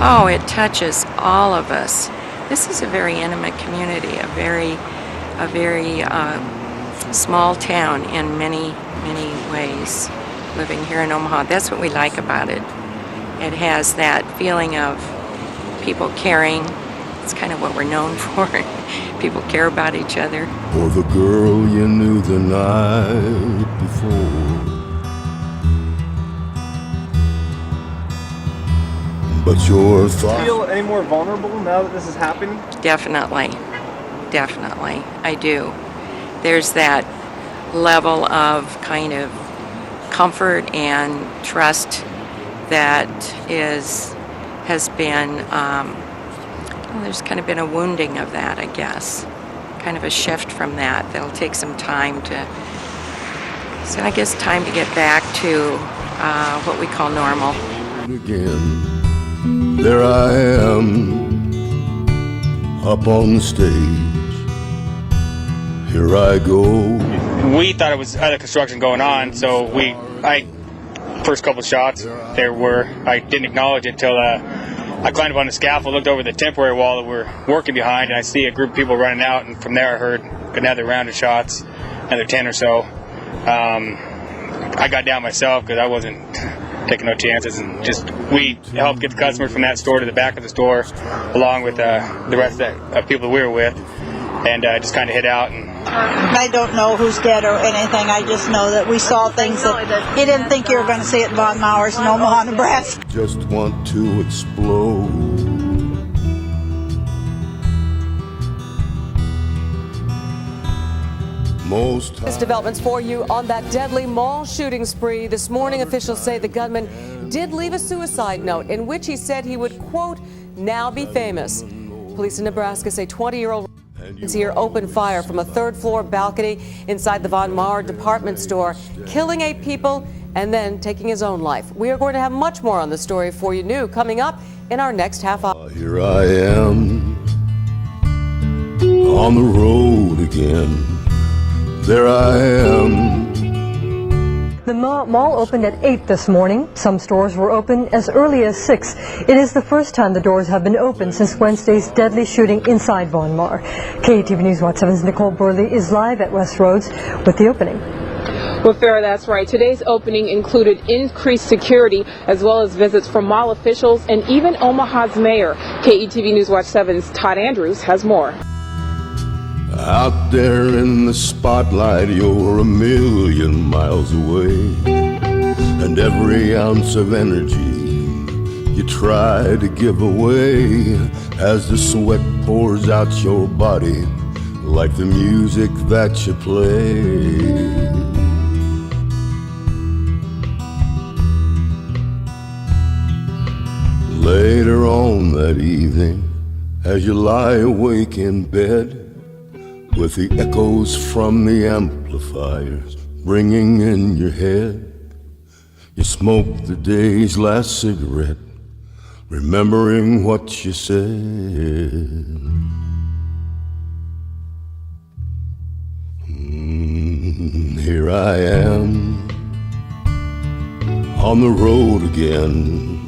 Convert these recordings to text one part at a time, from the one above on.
Oh, it touches all of us. This is a very intimate community, a very small town in many ways. Living here in Omaha, that's what we like about it. It has that feeling of people caring. It's kind of what we're known for. People care about each other. For the girl you knew the night before, but your thoughts. Do you feel any more vulnerable now that this is happening? Definitely, I do. There's that level of kind of comfort and trust that has been, there's kind of been a wounding of that, I guess. Kind of a shift from that. That'll take some time to get back to what we call normal. Again, there I am, up on the stage. Here I go. We thought it was other construction going on, so first couple shots I didn't acknowledge it till I climbed up on the scaffold, looked over the temporary wall that we're working behind, and I see a group of people running out, and from there I heard another round of shots, another 10 or so. I got down myself because I wasn't taking no chances, and we helped get the customers from that store to the back of the store, along with the rest of people that we were with, and just kind of hid out. And I don't know who's dead or anything. I just know that we saw things that you didn't think you were going to see at Von Maurer's in Omaha, Nebraska. Just want to explode. Developments for you on that deadly mall shooting spree. This morning, officials say the gunman did leave a suicide note in which he said he would, quote, now be famous. Police in Nebraska say 20-year-old here opened fire from a third-floor balcony inside the Von Maurer department store, killing 8 people and then taking his own life. We are going to have much more on the story for you new coming up in our next half hour. Here I am, on the road again. There I am. The mall opened at 8 this morning. Some stores were open as early as 6. It is the first time the doors have been open since Wednesday's deadly shooting inside Von Maur. KETV News Watch 7's Nicole Burley is live at Westroads with the opening. Well, Farrah, that's right. Today's opening included increased security as well as visits from mall officials and even Omaha's mayor. KETV News Watch 7's Todd Andrews has more. Out there in the spotlight, you're a million miles away, and every ounce of energy you try to give away as the sweat pours out your body like the music that you play. Later on that evening, as you lie awake in bed, with the echoes from the amplifiers ringing in your head, you smoke the day's last cigarette, remembering what you said. Here I am, on the road again.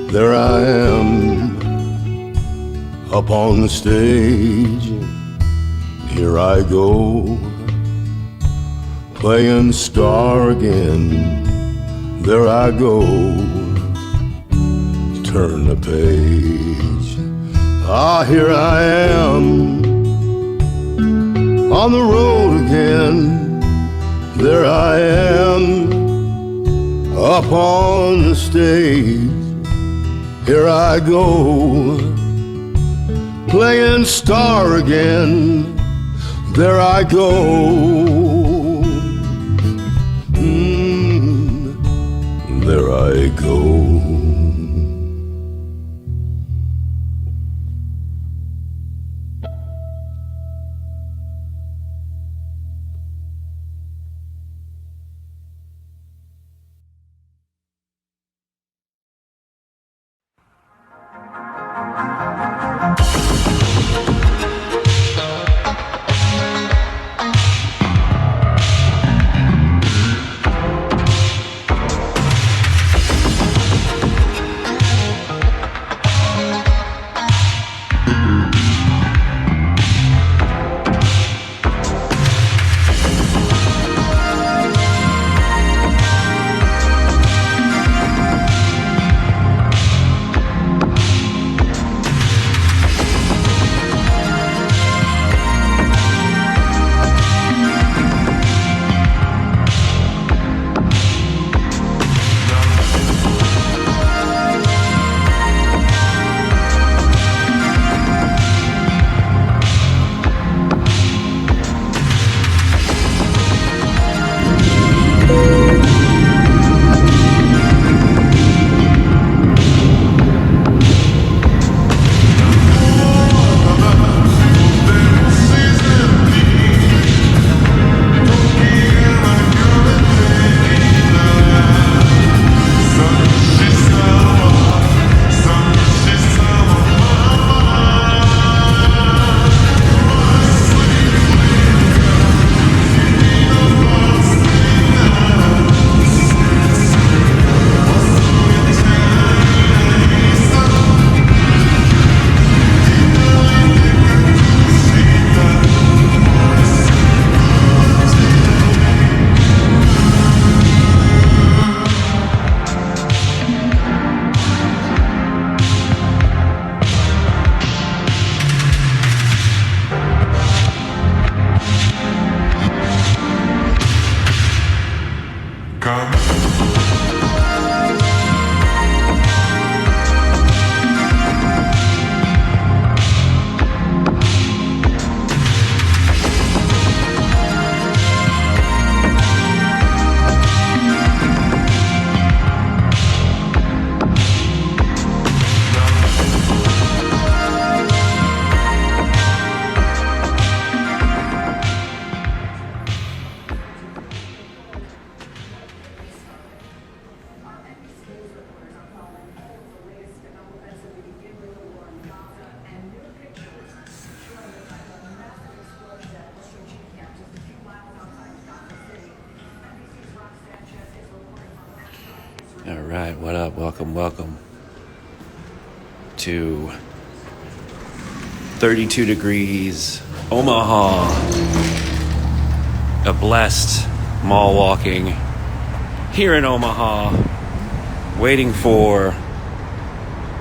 There I am, up on the stage. Here I go, playing star again. There I go, turn the page. Ah, here I am, on the road again. There I am, up on the stage. Here I go, playing star again. There I go, there I go. right, what up? Welcome to 32 degrees Omaha. A blessed mall walking here in Omaha, waiting for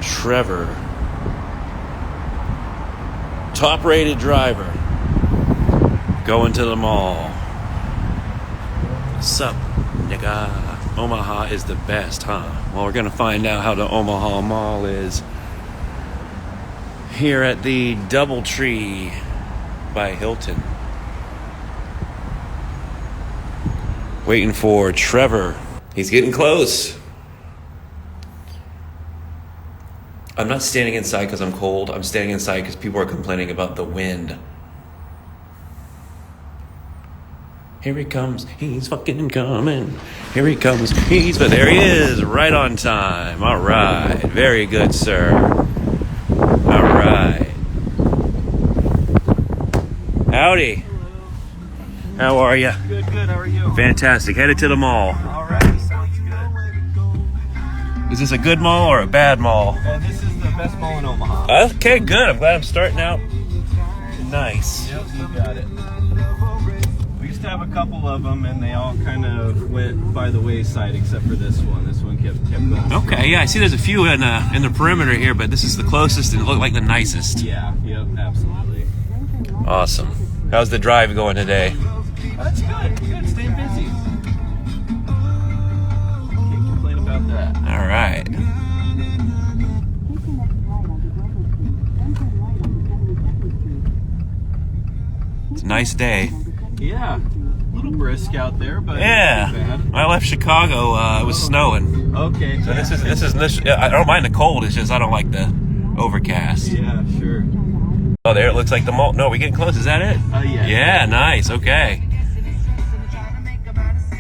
Trevor, top rated driver, going to the mall. What's up, nigga? Omaha is the best, huh? Well, we're gonna find out how the Omaha Mall is here at the Doubletree by Hilton. Waiting for Trevor. He's getting close. I'm not standing inside because I'm cold. I'm standing inside because people are complaining about the wind. Here he comes, he's fucking coming. Here he comes, but there he is, right on time. All right, very good, sir. All right. Howdy. How are you? Good, how are you? Fantastic, headed to the mall. All right, sounds good. Is this a good mall or a bad mall? This is the best mall in Omaha. Okay, good. I'm glad I'm starting out nice. Yep, you got it. We used to have a couple of them, and they all kind of went by the wayside, except for this one. This one kept going. Okay, yeah, I see there's a few in the perimeter here, but this is the closest and it looked like the nicest. Yeah, yep, absolutely. Awesome. How's the drive going today? That's good. Good, staying busy. Can't complain about that. All right. It's a nice day. Yeah, a little brisk out there, but Yeah. not too bad. I left Chicago. It was snowing. Okay. So this is. I don't mind the cold. It's just I don't like the overcast. Yeah, sure. Oh, there it looks like the mall. No, we're getting close. Is that it? Yeah. Yeah, nice. Okay.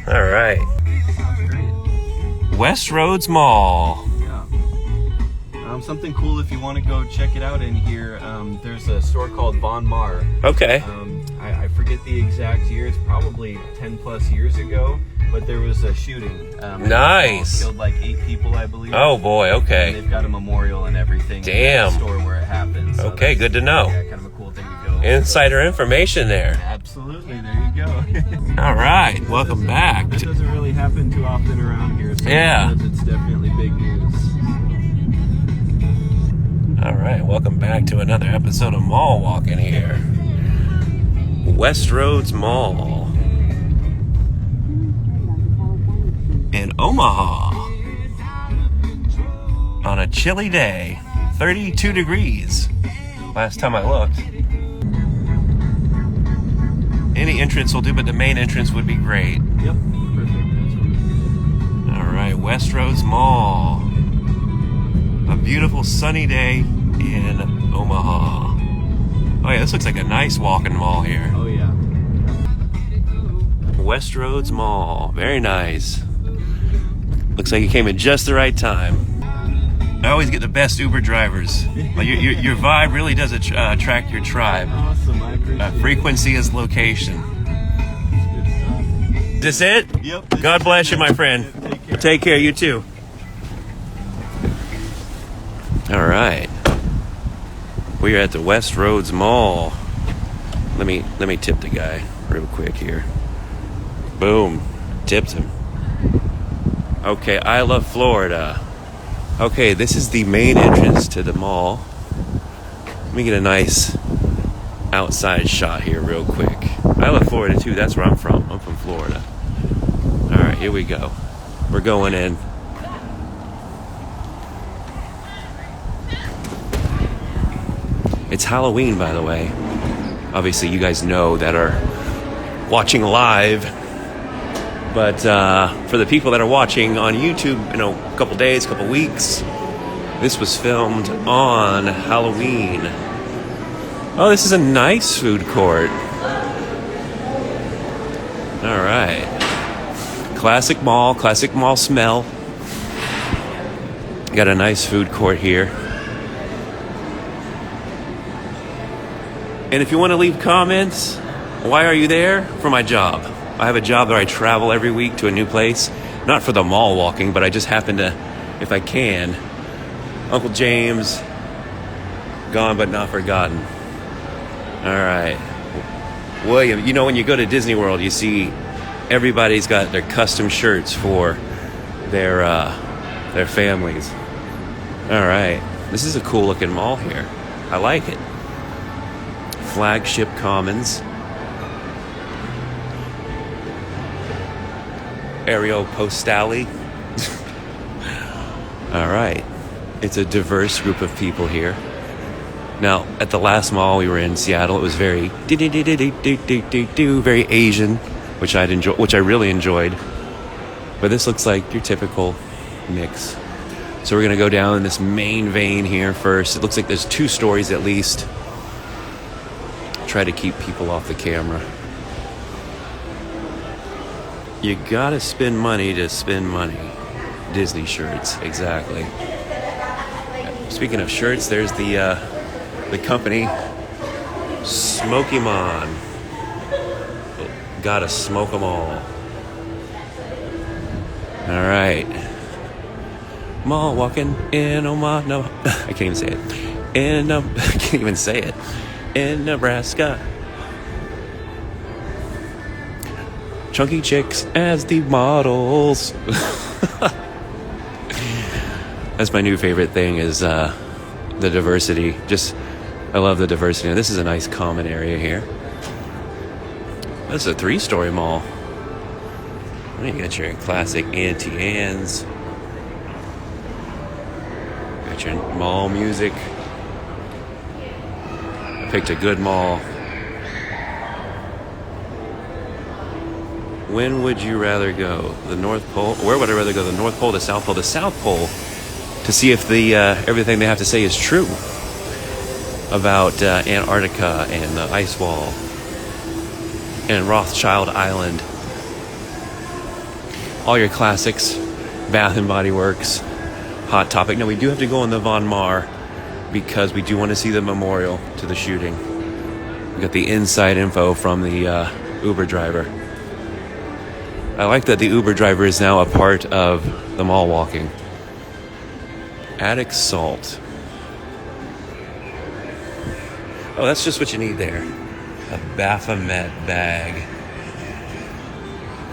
All right. Sounds great. Westroads Mall. Yeah. Something cool if you want to go check it out in here. There's a store called Von Mar. Okay. I forget the exact year. It's probably 10 plus years ago, but there was a shooting. Nice. Killed like 8 people, I believe. Oh boy. And Okay. they've got a memorial and everything. Damn. In the store where it happened. So Okay. that's, Good to know. Yeah, kind of a cool thing to go. Insider information there. Absolutely. There you go. All right. Welcome back. That doesn't really happen too often around here. So Yeah. it's definitely big news. All right. Welcome back to another episode of Mall Walking here. Westroads Mall in Omaha on a chilly day, 32 degrees last time I looked. Any entrance will do, but the main entrance would be great. Yep. Perfect. That's what we did. All right, Westroads Mall. A beautiful sunny day in Omaha. Oh yeah, this looks like a nice walking mall here. Oh yeah. Westroads Mall, very nice. Looks like you came at just the right time. I always get the best Uber drivers. Like your vibe really does attract your tribe. Awesome. I appreciate it. Frequency is location. Is this it? Yep. God bless you, my friend. Take care. Take care, you too. All right. We are at the Westroads Mall. Let me tip the guy real quick here. Boom. Tipped him. Okay, I love Florida. Okay, this is the main entrance to the mall. Let me get a nice outside shot here real quick. I love Florida too. That's where I'm from. I'm from Florida. All right, here we go. We're going in. It's Halloween, by the way. Obviously, you guys know that are watching live. But for the people that are watching on YouTube, a couple days, couple weeks, this was filmed on Halloween. Oh, this is a nice food court. All right. Classic mall smell. Got a nice food court here. And if you want to leave comments, why are you there? For my job. I have a job that I travel every week to a new place. not for the mall walking, but I just happen to, if I can. Uncle James, gone but not forgotten. All right. William, you know, when you go to Disney World, you see everybody's got their custom shirts for their families. All right. This is a cool looking mall here. I like it. Flagship Commons. Aerial Postale. All right. It's a diverse group of people here. Now, at the last mall we were in, Seattle, it was very very Asian, which I really enjoyed. But this looks like your typical mix. So we're gonna go down in this main vein here first. It looks like there's 2 stories at least. Try to keep people off the camera. You gotta spend money to spend money. Disney shirts, exactly. Speaking of shirts, there's the company Smoky Mon. Gotta smoke them all. All right. Mall walking in Omaha. No, I can't even say it. I can't even say it. In Nebraska. Chunky chicks as the models. That's my new favorite thing is the diversity. I love the diversity. Now, this is a nice common area here. This is a 3-story mall. You got your classic Auntie Anne's. Got your mall music. I picked a good mall. When would you rather go? The North Pole? Where would I rather go? The North Pole, the South Pole? The South Pole, to see if the everything they have to say is true about Antarctica and the ice wall and Rothschild Island. All your classics, Bath and Body Works, Hot Topic. Now we do have to go on the Von Mar because we do want to see the memorial to the shooting. We got the inside info from the Uber driver. I like that the Uber driver is now a part of the mall walking. Attic Salt. Oh, that's just what you need there. A Baphomet bag.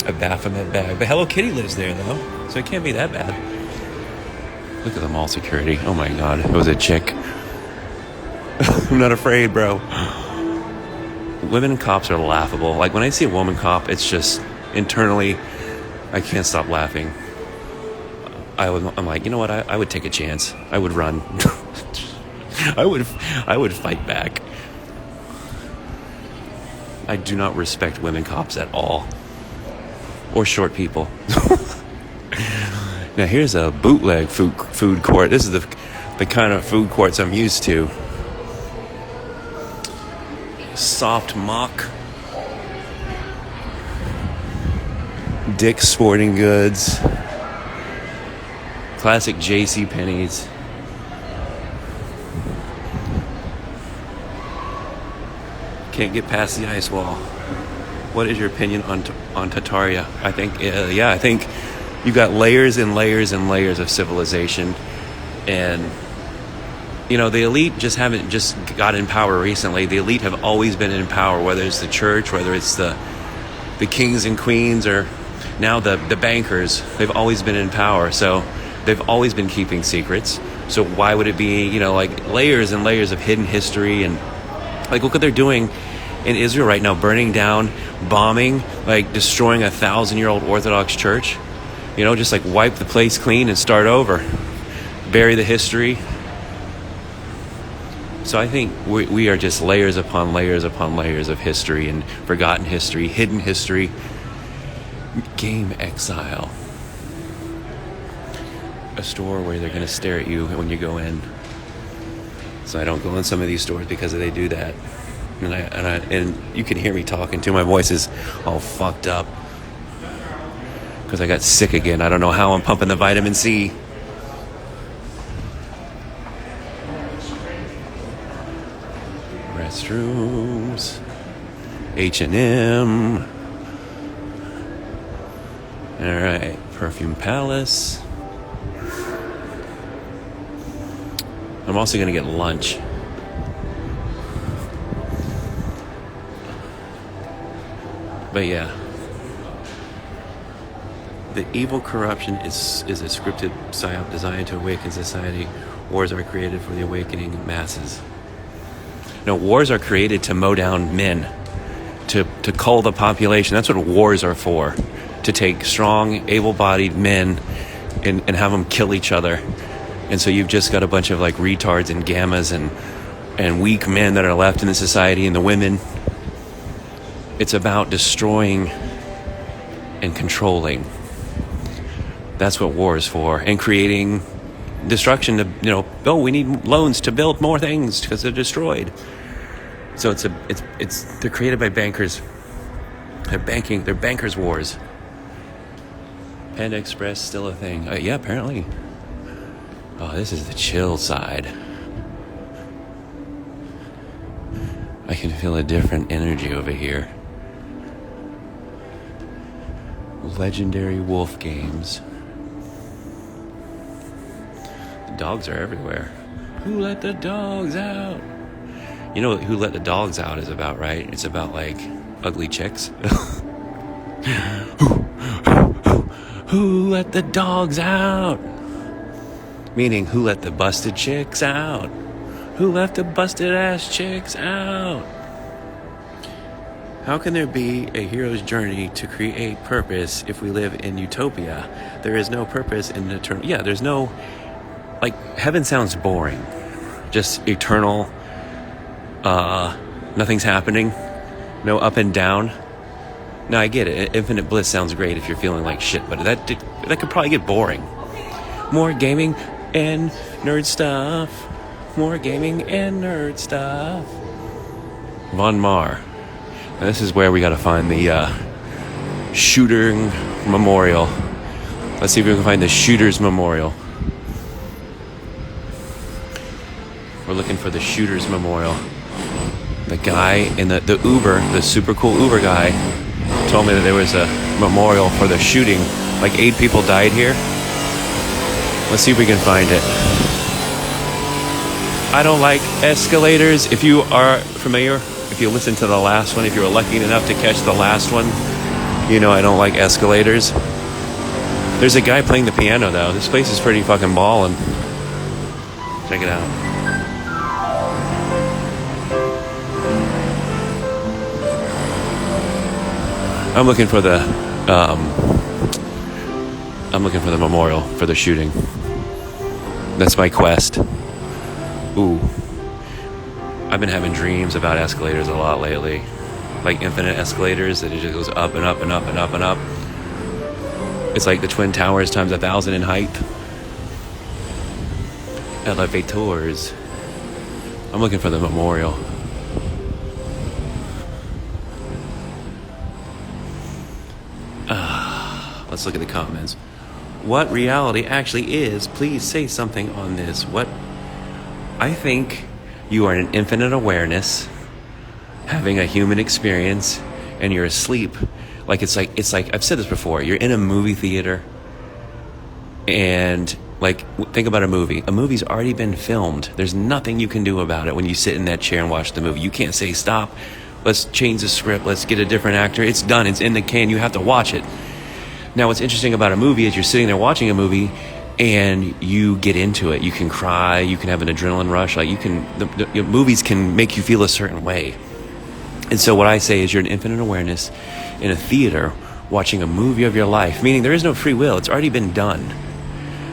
A Baphomet bag. But Hello Kitty lives there, though, so it can't be that bad. Look at the mall security. Oh, my God. It was a chick. I'm not afraid, bro. Women cops are laughable. Like, when I see a woman cop, it's just... internally, I can't stop laughing. I'm like, you know what? I would take a chance. I would run. I would fight back. I do not respect women cops at all, or short people. Now here's a bootleg food court. This is the kind of food courts I'm used to. Soft Mock. Dick's Sporting Goods, classic JCPenney's. Can't get past the ice wall. What is your opinion on Tartaria? I think, I think you've got layers and layers and layers of civilization, and you know the elite haven't just got in power recently. The elite have always been in power, whether it's the church, whether it's the kings and queens, or now the bankers. They've always been in power, so they've always been keeping secrets. So why would it be, like layers and layers of hidden history? And like, look what they're doing in Israel right now, burning down, bombing, like destroying 1,000-year-old Orthodox church. Just like wipe the place clean and start over, bury the history. So I think we are just layers upon layers upon layers of history and forgotten history, hidden history. Game Exile. A store where they're going to stare at you when you go in. So I don't go in some of these stores because they do that. And you can hear me talking too. My voice is all fucked up because I got sick again. I don't know how I'm pumping the vitamin C. Restrooms. H&M. All right. Perfume Palace. I'm also gonna get lunch. But yeah, the evil corruption is a scripted psyop designed to awaken society. Wars are created for the awakening masses. No, wars are created to mow down men, to cull the population. That's what wars are for. To take strong, able-bodied men and have them kill each other. And so you've just got a bunch of like retards and gammas and weak men that are left in the society, and the women. It's about destroying and controlling. That's what war is for. And creating destruction to, we need loans to build more things because they're destroyed. So they're created by bankers. They're bankers' wars. Panda Express still a thing. Yeah, apparently. Oh, this is the chill side. I can feel a different energy over here. Legendary wolf games. The dogs are everywhere. Who let the dogs out? You know what Who Let the Dogs Out is about, right? It's about like ugly chicks. Who let the dogs out? Meaning, who let the busted chicks out? Who left the busted ass chicks out? How can there be a hero's journey to create purpose if we live in utopia? There is no purpose in eternal. Yeah, there's no, like, heaven sounds boring. Just eternal, nothing's happening, no up and down. No, I get it. Infinite bliss sounds great if you're feeling like shit, but that could probably get boring. More gaming and nerd stuff. More gaming and nerd stuff. Von Mar. Now, this is where we gotta find the shooting memorial. Let's see if we can find the shooter's memorial. We're looking for the shooter's memorial. The guy in the Uber, the super cool Uber guy, told me that there was a memorial for the shooting. Like 8 people died here. Let's see if we can find it. I don't like escalators. If you are familiar, if you listen to the last one, if you were lucky enough to catch the last one, you know I don't like escalators. There's a guy playing the piano though. This place is pretty fucking ballin'. Check it out. I'm looking for the memorial for the shooting. That's my quest. Ooh. I've been having dreams about escalators a lot lately. Like infinite escalators that it just goes up and up and up and up and up. It's like the Twin Towers times 1,000 in height. Elevators. I'm looking for the memorial. Let's look at the comments. What reality actually is? Please say something on this. What? I think you are in infinite awareness, having a human experience, and you're asleep. It's like I've said this before. You're in a movie theater, and like think about a movie. A movie's already been filmed. There's nothing you can do about it when you sit in that chair and watch the movie. You can't say stop. Let's change the script. Let's get a different actor. It's done. It's in the can. You have to watch it. Now, what's interesting about a movie is you're sitting there watching a movie and you get into it. You can cry. You can have an adrenaline rush. Like the movies can make you feel a certain way. And so what I say is you're in infinite awareness in a theater watching a movie of your life, meaning there is no free will. It's already been done.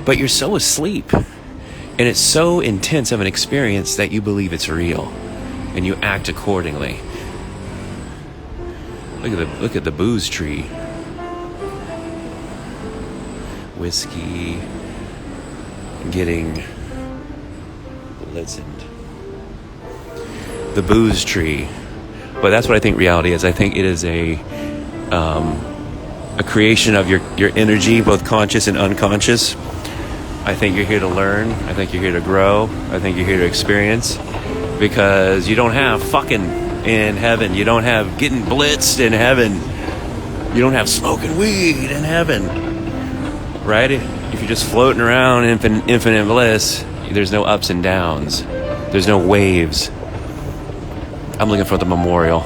But you're so asleep and it's so intense of an experience that you believe it's real and you act accordingly. Look at the booze tree. Whiskey getting blitzed. The booze tree. But that's what I think reality is. I think it is a creation of your energy, both conscious and unconscious. I think you're here to learn. I think you're here to grow. I think you're here to experience. Because you don't have fucking in heaven. You don't have getting blitzed in heaven. You don't have smoking weed in heaven. right? If you're just floating around in infinite bliss, there's no ups and downs. There's no waves. I'm looking for the memorial.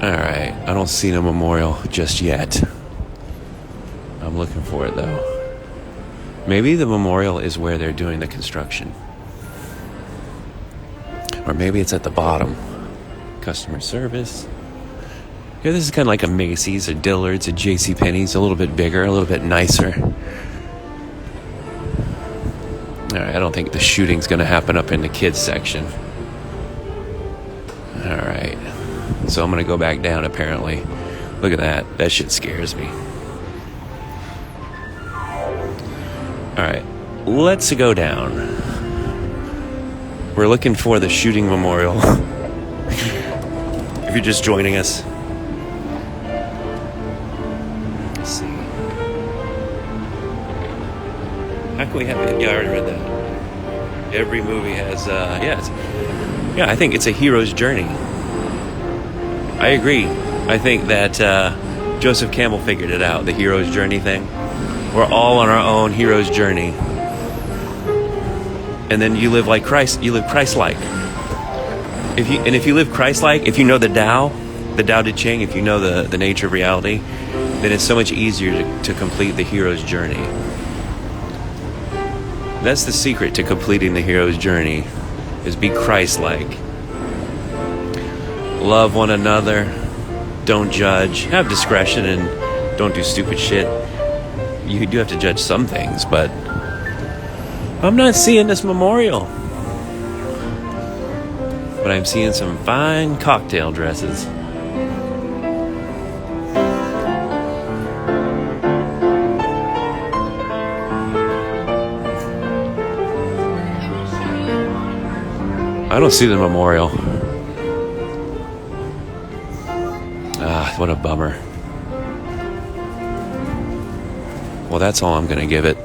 Alright, I don't see no memorial just yet. I'm looking for it though. Maybe the memorial is where they're doing the construction. Or maybe it's at the bottom. Customer service. Yeah, this is kind of like a Macy's, a Dillard's, a JCPenney's, a little bit bigger, a little bit nicer. Alright, I don't think the shooting's gonna happen up in the kids section. Alright. So I'm gonna go back down apparently. Look at that. That shit scares me. Alright. Let's go down. We're looking for the shooting memorial. If you're just joining us. Let's see. How can we have it? Yeah, I already read that. Every movie has, yeah, I think it's a hero's journey. I agree. I think that Joseph Campbell figured it out, the hero's journey thing. We're all on our own hero's journey. And then you live like Christ, you live Christ-like. If you live Christ-like, if you know the Tao Te Ching, if you know the nature of reality, then it's so much easier to complete the hero's journey. That's the secret to completing the hero's journey, is be Christ-like. Love one another, don't judge, have discretion, and don't do stupid shit. You do have to judge some things, but I'm not seeing this memorial. But I'm seeing some fine cocktail dresses. I don't see the memorial. Ah, what a bummer. Well, that's all I'm gonna give it.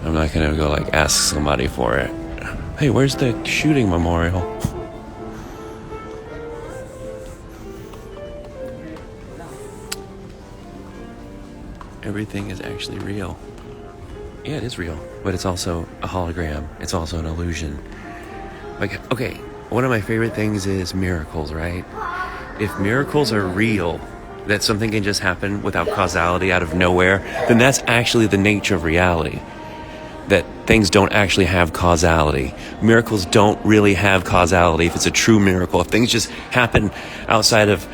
I'm not gonna go like ask somebody for it. Hey, where's the shooting memorial? Everything is actually real. Yeah, it is real, but it's also a hologram. It's also an illusion. Like, okay, one of my favorite things is miracles, right? If miracles are real, that something can just happen without causality out of nowhere, then that's actually the nature of reality. That things don't actually have causality. Miracles don't really have causality if it's a true miracle. If things just happen outside of,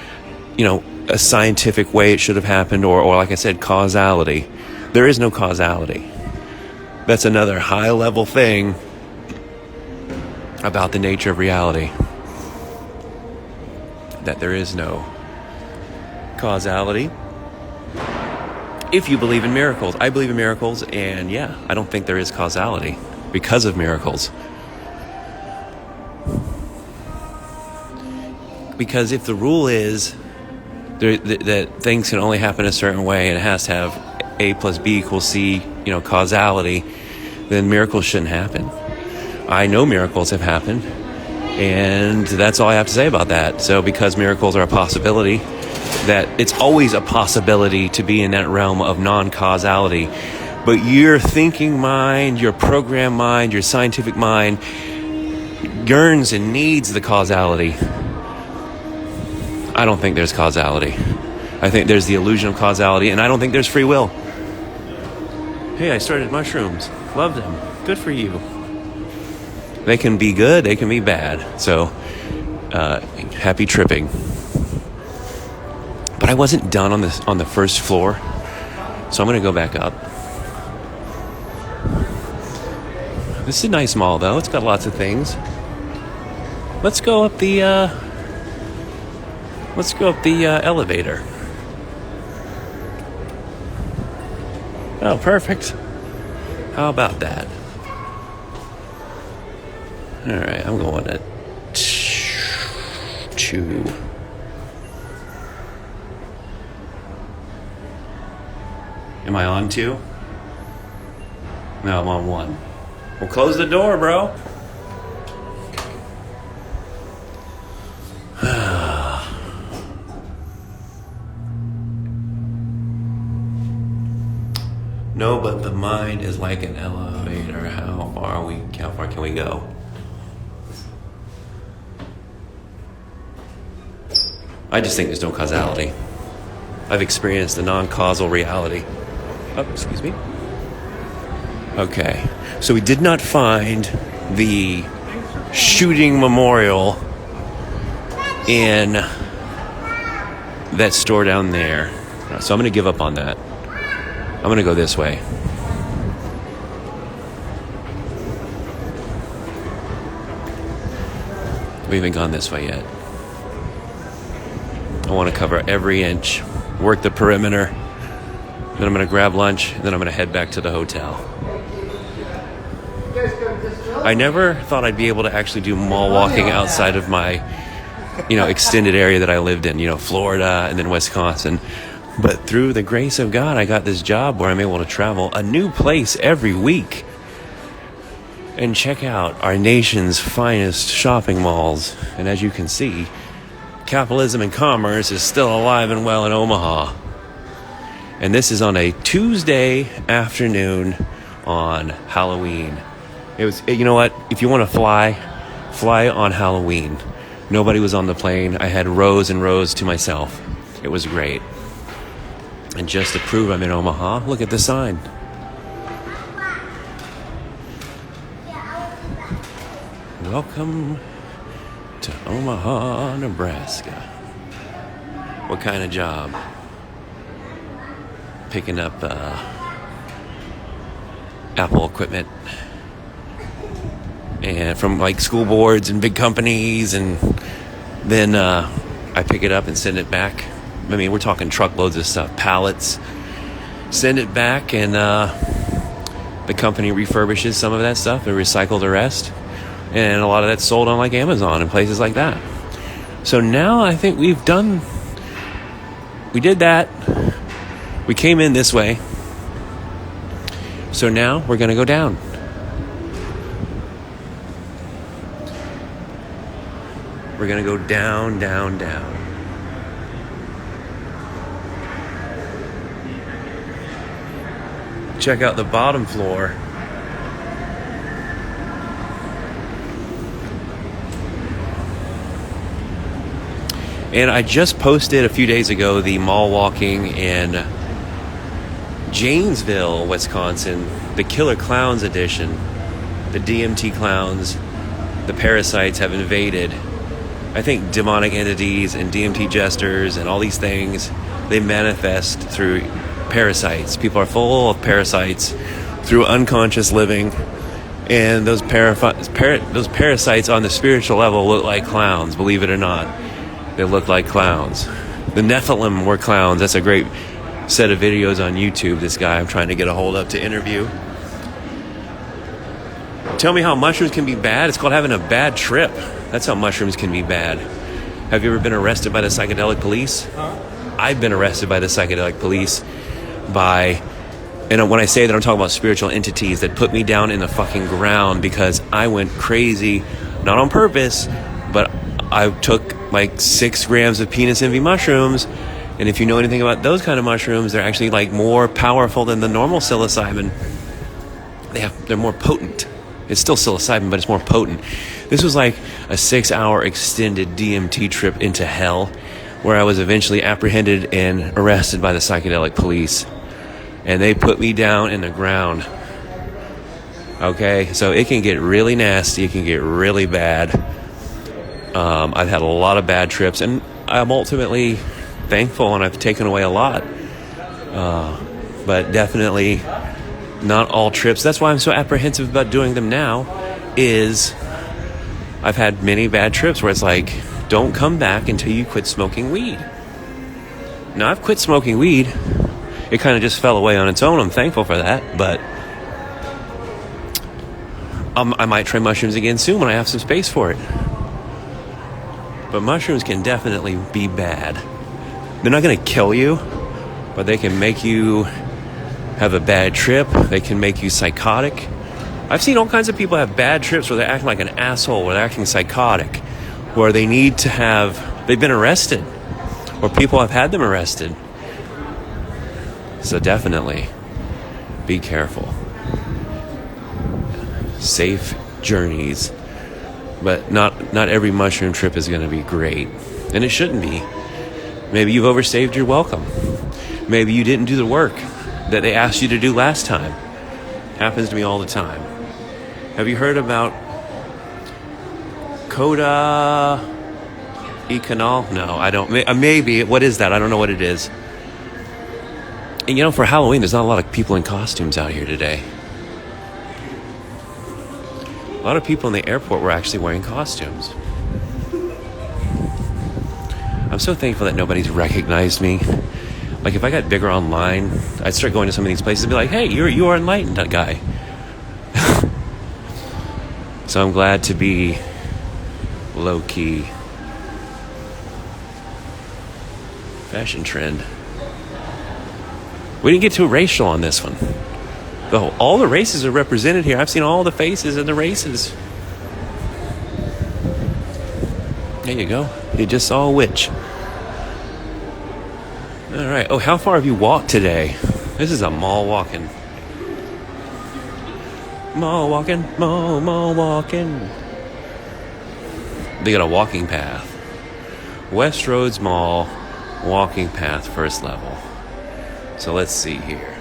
a scientific way it should have happened, or like I said, causality, there is no causality. That's another high level thing about the nature of reality. That there is no causality. If you believe in miracles. I believe in miracles, and yeah, I don't think there is causality because of miracles. Because if the rule is that things can only happen a certain way and it has to have A plus B equals C, causality, then miracles shouldn't happen. I know miracles have happened, and that's all I have to say about that. So because miracles are a possibility, that it's always a possibility to be in that realm of non-causality. But your thinking mind, your programmed mind, your scientific mind yearns and needs the causality. I don't think there's causality. I think there's the illusion of causality, and I don't think there's free will. Hey, I started mushrooms. Love them. Good for you. They can be good, they can be bad. So, happy tripping. But I wasn't done on the first floor, so I'm gonna go back up. This is a nice mall, though. It's got lots of things. Let's go up the elevator. Oh, perfect. How about that? All right, I'm going at 2. Am I on 2? No, I'm on 1. Well, close the door, bro. No, but the mind is like an elevator. How far can we go? I just think there's no causality. I've experienced a non-causal reality. Oh, excuse me. Okay, so we did not find the shooting memorial in that store down there. So I'm going to give up on that. I'm going to go this way. We haven't gone this way yet. I want to cover every inch, work the perimeter, then I'm going to grab lunch, and then I'm going to head back to the hotel. I never thought I'd be able to actually do mall walking outside of my, extended area that I lived in, Florida and then Wisconsin. But through the grace of God, I got this job where I'm able to travel a new place every week and check out our nation's finest shopping malls. And as you can see, capitalism and commerce is still alive and well in Omaha. And this is on a Tuesday afternoon on Halloween. It was, you know what? If you want to fly on Halloween. Nobody was on the plane. I had rows and rows to myself. It was great. And just to prove I'm in Omaha, look at the sign. Welcome to Omaha, Nebraska. What kind of job? Picking up Apple equipment. And from like school boards and big companies, and then I pick it up and send it back. I mean, we're talking truckloads of stuff, pallets. Send it back, and the company refurbishes some of that stuff and recycle the rest. And a lot of that's sold on like Amazon and places like that. So now I think we did that. We came in this way. So now we're going to go down. We're going to go down, down, down. Check out the bottom floor. And I just posted a few days ago the mall walking in Janesville, Wisconsin, the Killer Clowns edition. The DMT clowns, the parasites have invaded. I think demonic entities and DMT jesters and all these things, they manifest through parasites. People are full of parasites through unconscious living, and those parasites on the spiritual level look like clowns, believe it or not. They look like clowns. The Nephilim were clowns. That's a great set of videos on YouTube, this guy I'm trying to get a hold of to interview. Tell me how mushrooms can be bad. It's called having a bad trip. That's how mushrooms can be bad. Have you ever been arrested by the psychedelic police? I've been arrested by the psychedelic police and when I say that, I'm talking about spiritual entities that put me down in the fucking ground because I went crazy, not on purpose, but I took like 6 grams of penis envy mushrooms. And if you know anything about those kind of mushrooms, they're actually like more powerful than the normal psilocybin. They're more potent. It's still psilocybin, but it's more potent. This was like a 6-hour extended DMT trip into hell, where I was eventually apprehended and arrested by the psychedelic police. And they put me down in the ground. Okay, so it can get really nasty. It can get really bad. I've had a lot of bad trips, and I'm ultimately thankful, and I've taken away a lot. But definitely not all trips. That's why I'm so apprehensive about doing them now, is I've had many bad trips where it's like, don't come back until you quit smoking weed. Now, I've quit smoking weed. It kind of just fell away on its own. I'm thankful for that, but I might try mushrooms again soon when I have some space for it. But mushrooms can definitely be bad. They're not going to kill you, but they can make you have a bad trip. They can make you psychotic. I've seen all kinds of people have bad trips where they're acting like an asshole, where they're acting psychotic, where they've been arrested, or people have had them arrested. So definitely, Be careful. Safe journeys. But not every mushroom trip is going to be great. And it shouldn't be. Maybe you've overstayed your welcome. Maybe you didn't do the work that they asked you to do last time. Happens to me all the time. Have you heard about Coda Ecanol? No, I don't. Maybe. What is that? I don't know what it is. And you know, for Halloween, there's not a lot of people in costumes out here today. A lot of people in the airport were actually wearing costumes. I'm so thankful that nobody's recognized me. Like, if I got bigger online, I'd start going to some of these places and be like, hey, you are enlightened, that guy. So I'm glad to be low-key. Fashion trend. We didn't get too racial on this one. Though all the races are represented here. I've seen all the faces in the races. There you go. You just saw a witch. All right. Oh, how far have you walked today? This is a mall walking. Mall walking. Mall walking. They got a walking path. Westroads Mall walking path, first level. So let's see here.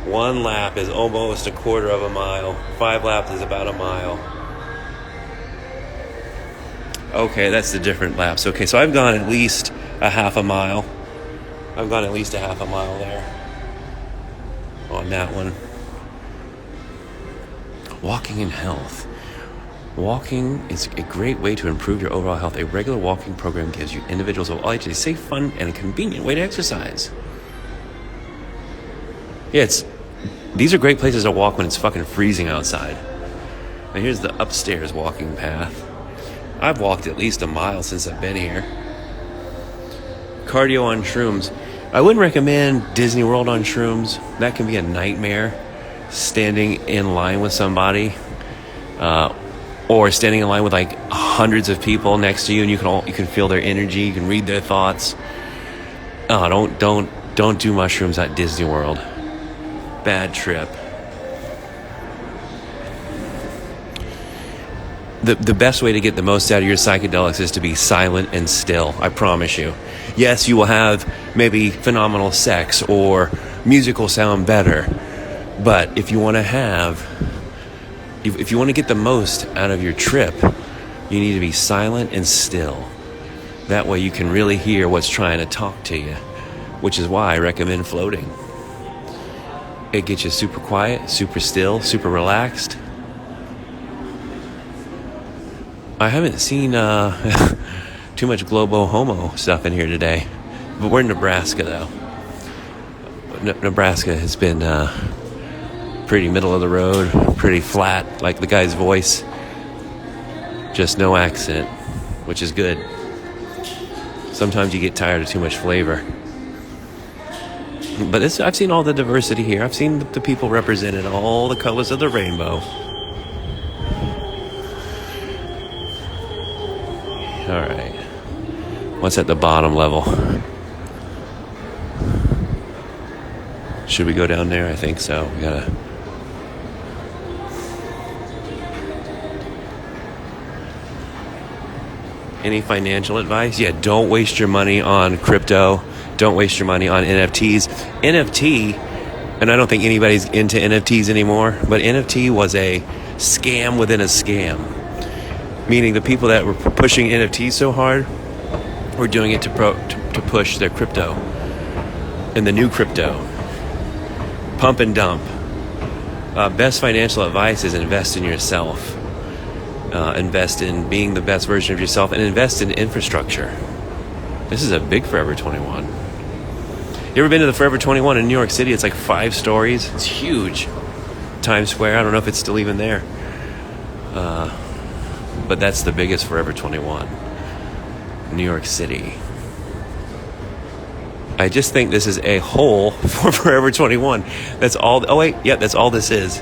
1 lap is almost 1/4 of a mile. 5 laps is about a mile. Okay, that's the different laps. Okay, so I've gone at least a half a mile. I've gone at least a half a mile there on that one. Walking in health. Walking is a great way to improve your overall health. A regular walking program gives you individuals of all ages a safe, fun, and a convenient way to exercise. Yeah, these are great places to walk when it's fucking freezing outside. Now here's the upstairs walking path. I've walked at least a mile since I've been here. Cardio on shrooms. I wouldn't recommend Disney World on shrooms. That can be a nightmare. Standing in line with somebody, or standing in line with like hundreds of people next to you, and you can feel their energy. You can read their thoughts. Oh, don't do mushrooms at Disney World. Bad trip. The best way to get the most out of your psychedelics is to be silent and still. I promise you. Yes, you will have maybe phenomenal sex or music will sound better, but if you want to get the most out of your trip, you need to be silent and still. That way you can really hear what's trying to talk to you, which is why I recommend floating. It gets you super quiet, super still, super relaxed. I haven't seen too much Globo Homo stuff in here today, but we're in Nebraska though. Nebraska has been pretty middle of the road, pretty flat, like the guy's voice. Just no accent, which is good. Sometimes you get tired of too much flavor. But I've seen all the diversity here. I've seen the people represented, all the colors of the rainbow. All right. What's at the bottom level? Should we go down there? I think so. We gotta... Any financial advice? Yeah, don't waste your money on crypto. Don't waste your money on NFTs. NFT, and I don't think anybody's into NFTs anymore, but NFT was a scam within a scam. Meaning the people that were pushing NFTs so hard were doing it to push their crypto. And the new crypto. Pump and dump. Best financial advice is invest in yourself. Invest in being the best version of yourself, and invest in infrastructure. This is a big Forever 21. You ever been to the Forever 21 in New York City? It's like 5 stories. It's huge. Times Square, I don't know if it's still even there. But that's the biggest Forever 21. New York City. I just think this is a hole for Forever 21. That's all. Oh, wait. Yeah, that's all this is.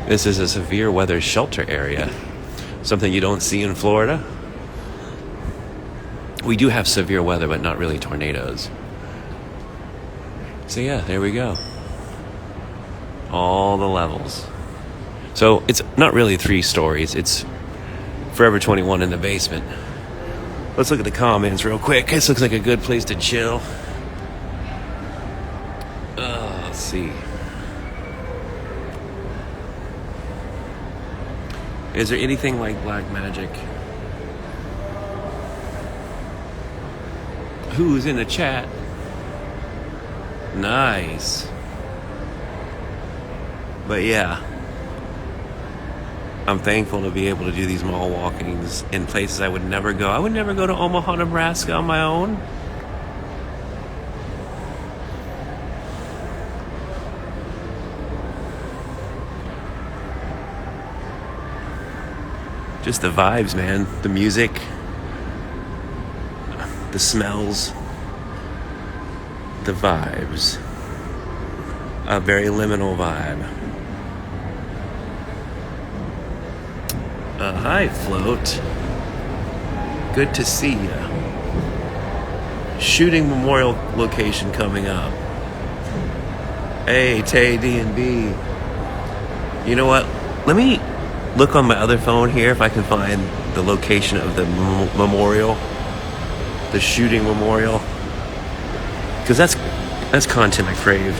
This is a severe weather shelter area. Something you don't see in Florida. We do have severe weather, but not really tornadoes. So yeah, there we go. all the levels. So it's not really 3 stories. It's Forever 21 in the basement. Let's look at the comments real quick. This looks like a good place to chill. Let's see. Is there anything like black magic? Who's in the chat? Nice. But yeah, I'm thankful to be able to do these mall walkings in places I would never go. I would never go to Omaha, Nebraska on my own. Just the vibes, man. The music, the smells, the vibes. A very liminal vibe. Hi, Float. Good to see ya. Shooting memorial location coming up. Hey, Tay D&B. You know what? Let me look on my other phone here if I can find the location of the memorial. The shooting memorial. Because that's content I crave.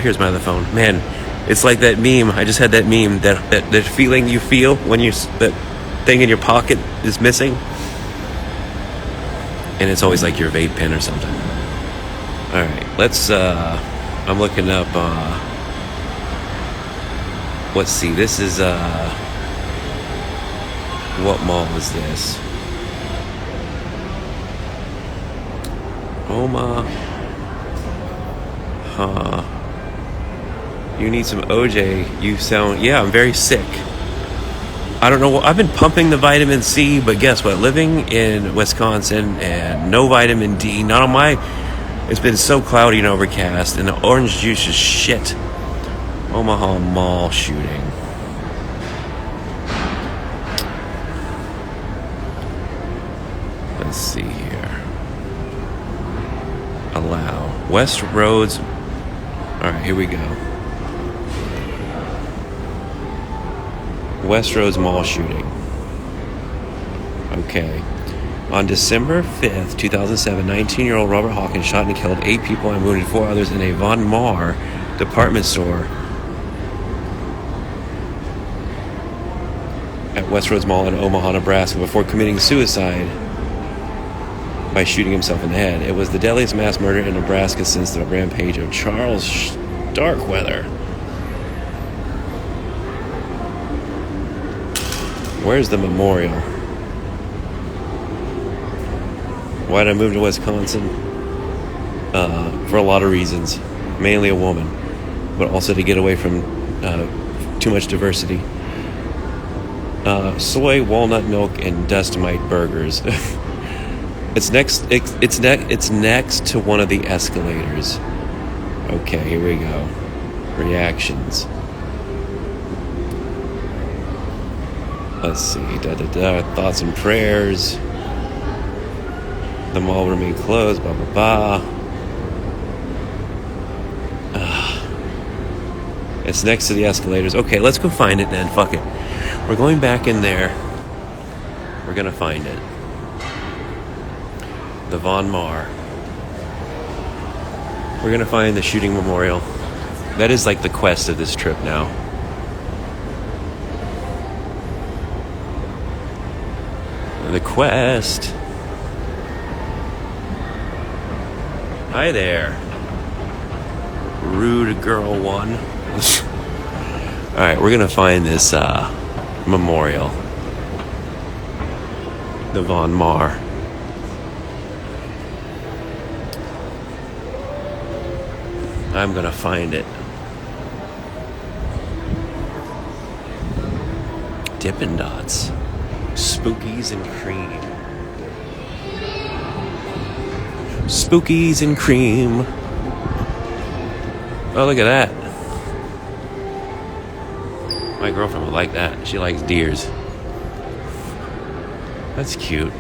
Here's my other phone. Man, it's like that meme. I just had that meme, that feeling you feel when that thing in your pocket is missing. And it's always like your vape pen or something. Alright, let's, I'm looking up, let's see, this is, what mall is this? Omaha. You need some OJ. You sound, yeah, I'm very sick. I don't know, I've been pumping the vitamin C, but guess what? Living in Wisconsin and no vitamin D, not on my, it's been so cloudy and overcast, and the orange juice is shit. Omaha mall shooting. Let's see here. Allow. Westroads. Alright, here we go. Westroads mall shooting. Okay. On December 5th, 2007, 19-year-old Robert Hawkins shot and killed 8 people and wounded 4 others in a Von Maur department store at Westroads Mall in Omaha, Nebraska, before committing suicide by shooting himself in the head. It was the deadliest mass murder in Nebraska since the rampage of Charles Starkweather. Where's the memorial? Why did I move to Wisconsin? For a lot of reasons. Mainly a woman, but also to get away from too much diversity. Soy, walnut milk, and dust mite burgers. It's next to one of the escalators. Okay, here we go. Reactions. Let's see. Thoughts and prayers. The mall remain closed. Blah blah blah. It's next to the escalators. Okay, let's go find it then. Fuck it. We're going back in there. We're gonna find it. The Von Maur. We're gonna find the shooting memorial. That is like the quest of this trip now. The quest. Hi there. Rude girl one. Alright, we're gonna find this memorial. The Von Maur. I'm gonna find it. Dippin' Dots. Spookies and cream. Spookies and cream. Oh, look at that. My girlfriend would like that. She likes deers. That's cute.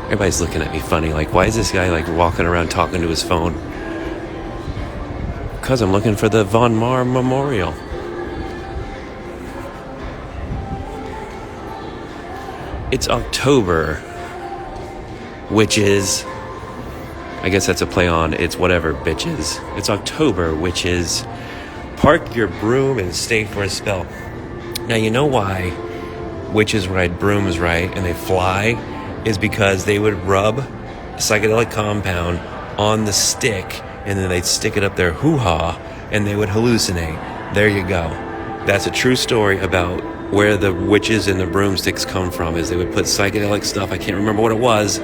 Everybody's looking at me funny, like, why is this guy like walking around talking to his phone? Because I'm looking for the Von Maur Memorial. It's October, which is, I guess that's a play on it's whatever, bitches. It's October, which is park your broom and stay for a spell. Now, you know why witches ride brooms, right, and they fly, is because they would rub psychedelic compound on the stick, and then they'd stick it up their hoo-ha, and they would hallucinate. There you go. That's a true story about where the witches and the broomsticks come from, is they would put psychedelic stuff, I can't remember what it was,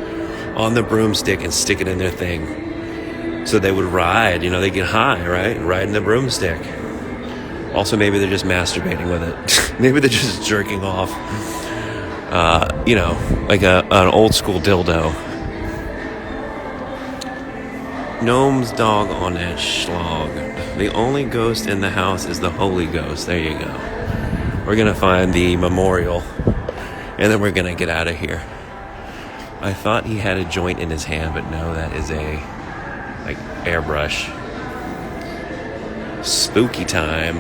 on the broomstick and stick it in their thing. So they would ride, they get high, right? Riding the broomstick. Also, maybe they're just masturbating with it. Maybe they're just jerking off. Like an old school dildo. Gnome's dog on that schlog. The only ghost in the house is the Holy Ghost. There you go. We're gonna find the memorial, and then we're gonna get out of here. I thought he had a joint in his hand, but no, that is a airbrush. Spooky time.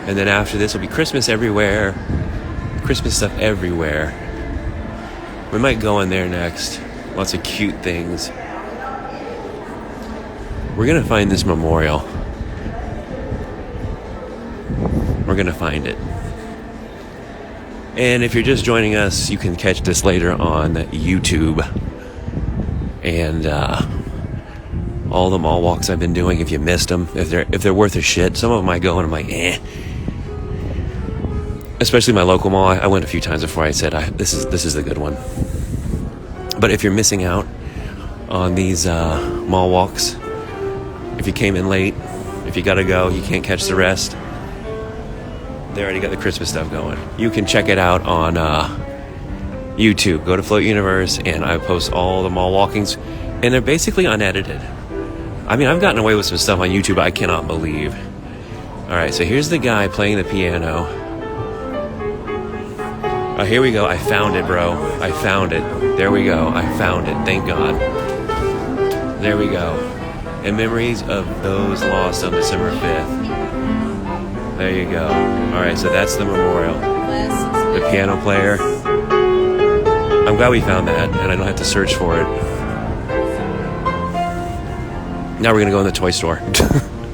And then after this will be Christmas everywhere. Christmas stuff everywhere. We might go in there next. Lots of cute things. We're gonna find this memorial. We're gonna find it. And if you're just joining us, you can catch this later on YouTube. And all the mall walks I've been doing, if you missed them, if they're worth a shit, some of them I go and I'm like, eh. Especially my local mall. I went a few times before I said this is the good one. But if you're missing out on these mall walks, if you came in late, if you gotta go, you can't catch the rest, they already got the Christmas stuff going. You can check it out on YouTube. Go to Float Universe, and I post all the mall walkings, and they're basically unedited. I mean, I've gotten away with some stuff on YouTube I cannot believe. Alright, so here's the guy playing the piano. Oh, here we go. I found it, bro. I found it. There we go. I found it. Thank God. There we go. In memories of those lost on December 5th. There you go. Alright, so that's the memorial. The piano player. I'm glad we found that, and I don't have to search for it. Now we're going to go in the toy store.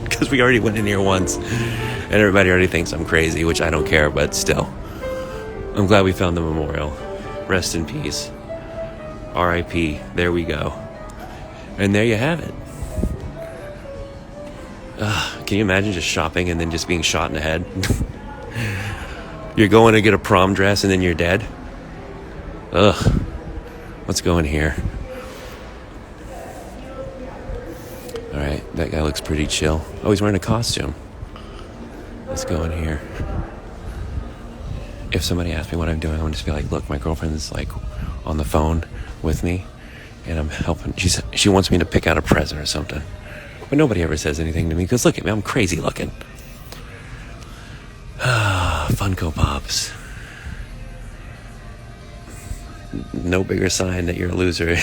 Because we already went in here once. And everybody already thinks I'm crazy, which I don't care, but still. I'm glad we found the memorial. Rest in peace. R.I.P. There we go. And there you have it. Can you imagine just shopping and then just being shot in the head? You're going to get a prom dress and then you're dead? Ugh. Let's go in here. Alright, that guy looks pretty chill. Oh, he's wearing a costume. Let's go in here. If somebody asks me what I'm doing, I'm just be like, look, my girlfriend's on the phone with me, and I'm helping. She wants me to pick out a present or something. But nobody ever says anything to me because look at me, I'm crazy looking. Funko Pops. No bigger sign that you're a loser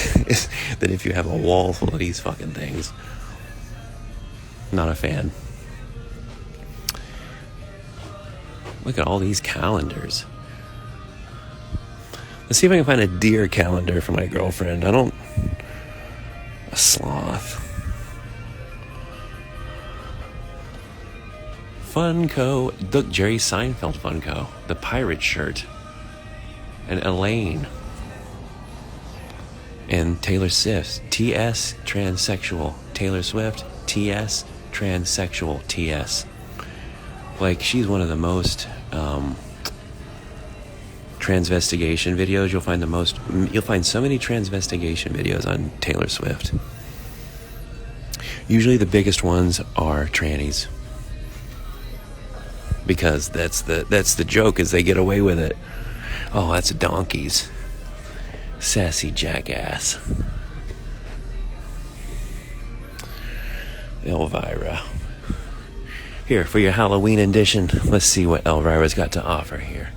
than if you have a wall full of these fucking things. Not a fan. Look at all these calendars. Let's see if I can find a deer calendar for my girlfriend. A sloth. Funko. Look, Jerry Seinfeld Funko. The pirate shirt. And Elaine. And Taylor Swift. T.S. Transsexual. Taylor Swift. T.S. Transsexual. T.S. She's one of the most transvestigation videos. You'll find so many transvestigation videos on Taylor Swift. Usually the biggest ones are trannies. Because that's the joke, is they get away with it. Oh, that's donkeys. Sassy jackass. Elvira. Here, for your Halloween edition, let's see what Elvira's got to offer here.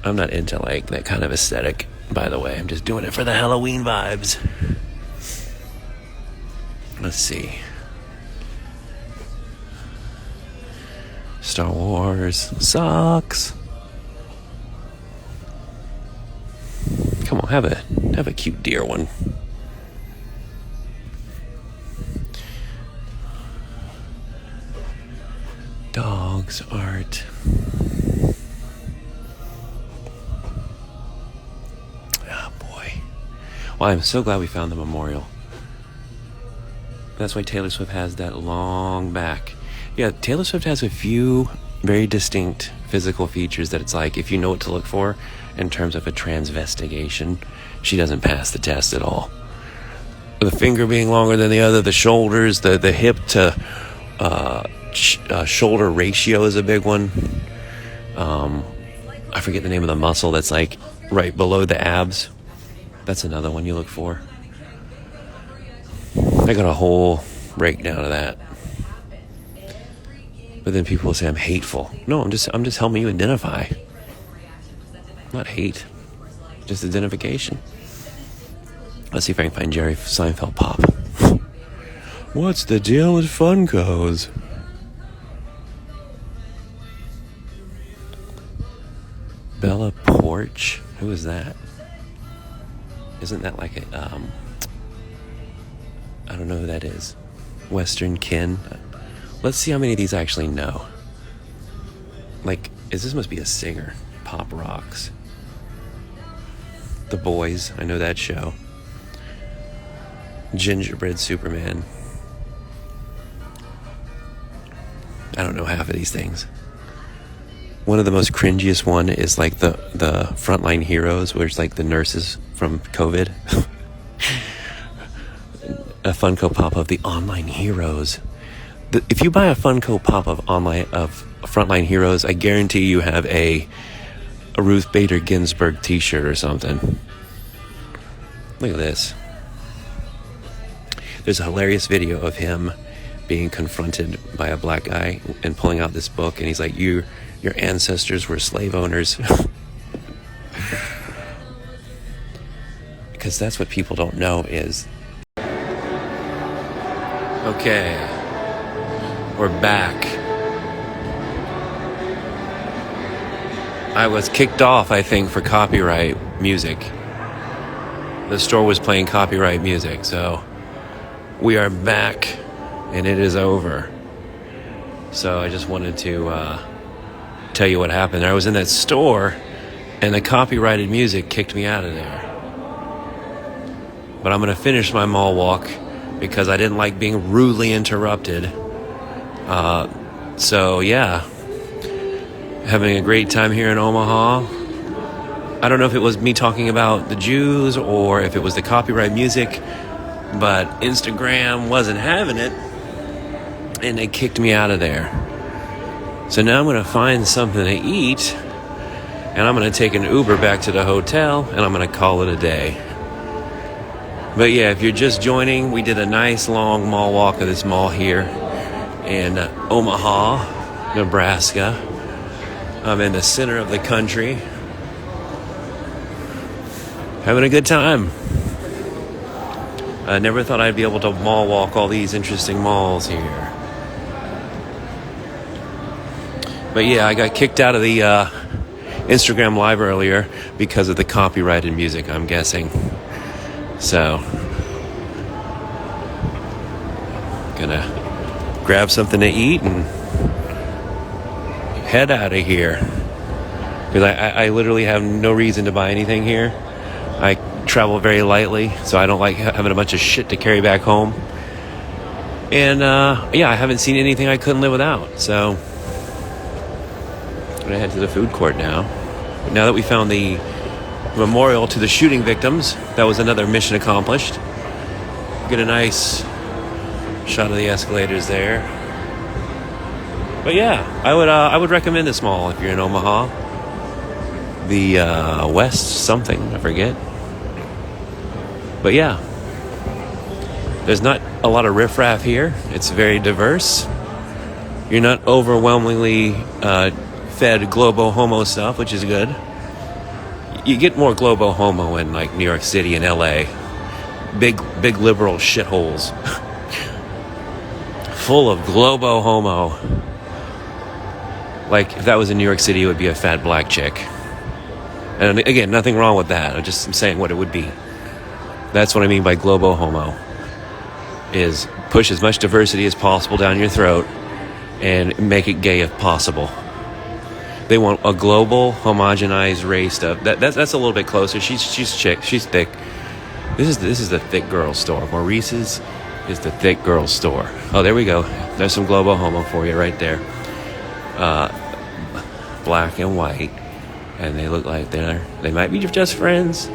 I'm not into that kind of aesthetic, by the way. I'm just doing it for the Halloween vibes. Let's see. Star Wars sucks. Come on, have a cute deer one. Dogs art. Oh boy. Well, I'm so glad we found the memorial. That's why Taylor Swift has that long back. Yeah, Taylor Swift has a few very distinct physical features that it's like, if you know what to look for in terms of a transvestigation, she doesn't pass the test at all. The finger being longer than the other, the shoulders, the hip to shoulder ratio is a big one. I forget the name of the muscle that's like right below the abs. That's another one you look for. I got a whole breakdown of that. But then people will say I'm hateful. No, I'm just helping you identify. Not hate, just identification. Let's see if I can find Jerry Seinfeld pop. What's the deal with Funkos? Bella Porch? Who is that? Isn't that like a I don't know who that is. Western kin. Let's see how many of these I actually know. Like, this must be a singer. Pop rocks. The Boys. I know that show. Gingerbread Superman. I don't know half of these things. One of the most cringiest one is like the Frontline Heroes, where it's like the nurses from COVID. A Funko Pop of the Online Heroes. If you buy a Funko Pop of Frontline Heroes, I guarantee you have a Ruth Bader Ginsburg t-shirt or something. Look at this. There's a hilarious video of him being confronted by a black guy and pulling out this book, and he's like, your ancestors were slave owners. Because that's what people don't know is... Okay, we're back. I was kicked off, I think, for copyright music. The store was playing copyright music, so we are back, and it is over. So I just wanted to tell you what happened. I was in that store, and the copyrighted music kicked me out of there. But I'm going to finish my mall walk because I didn't like being rudely interrupted. So yeah, having a great time here in Omaha. I don't know if it was me talking about the Jews or if it was the copyright music, but Instagram wasn't having it, and they kicked me out of there. So now I'm going to find something to eat, and I'm going to take an Uber back to the hotel, and I'm going to call it a day. But yeah, if you're just joining, we did a nice long mall walk of this mall here in Omaha, Nebraska. I'm in the center of the country, having a good time. I never thought I'd be able to mall walk all these interesting malls here. But yeah, I got kicked out of the Instagram Live earlier because of the copyrighted music, I'm guessing. So, gonna grab something to eat and head out of here. Because I literally have no reason to buy anything here. I travel very lightly, so I don't like having a bunch of shit to carry back home. And yeah, I haven't seen anything I couldn't live without. So, I'm gonna head to the food court now. Now that we found the memorial to the shooting victims, that was another mission accomplished. Get a nice shot of the escalators there. But yeah, I would recommend this mall if you're in Omaha. The West something, I forget. But yeah, there's not a lot of riffraff here. It's very diverse. You're not overwhelmingly fed globo homo stuff, which is good. You get more globo homo in like New York City and LA. Big liberal shitholes. full of globo homo. Like, if that was in New York City, it would be a fat black chick. And again, nothing wrong with that. I'm just saying what it would be. That's what I mean by globo homo. Is push as much diversity as possible down your throat and make it gay if possible. They want a global, homogenized race stuff. That's a little bit closer. She's chick. She's thick. This is the thick girl store. Maurice's is the thick girl store. Oh, there we go. There's some globo homo for you right there. Black and white, and they look like they might be just friends.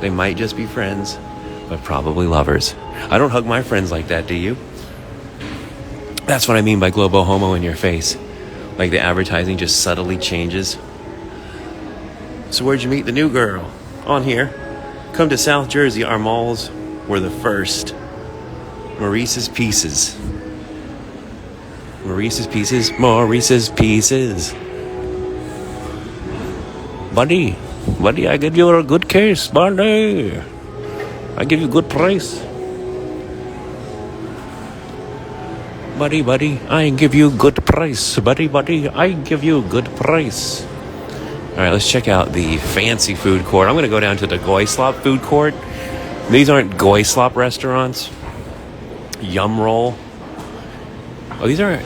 They might just be friends, but probably lovers. I don't hug my friends like that. Do you? That's what I mean by globo homo in your face. Like the advertising just subtly changes. So where'd you meet the new girl? On here. Come to South Jersey. Our malls were the first. Maurice's Pieces. Maurice's Pieces. Maurice's Pieces. Buddy, I give you a good case, buddy. I give you a good price. Buddy, I give you good price. Buddy, I give you good price. All right, let's check out the fancy food court. I'm going to go down to the Goy Slop food court. These aren't Goy Slop restaurants. Yum Roll. Oh, these are...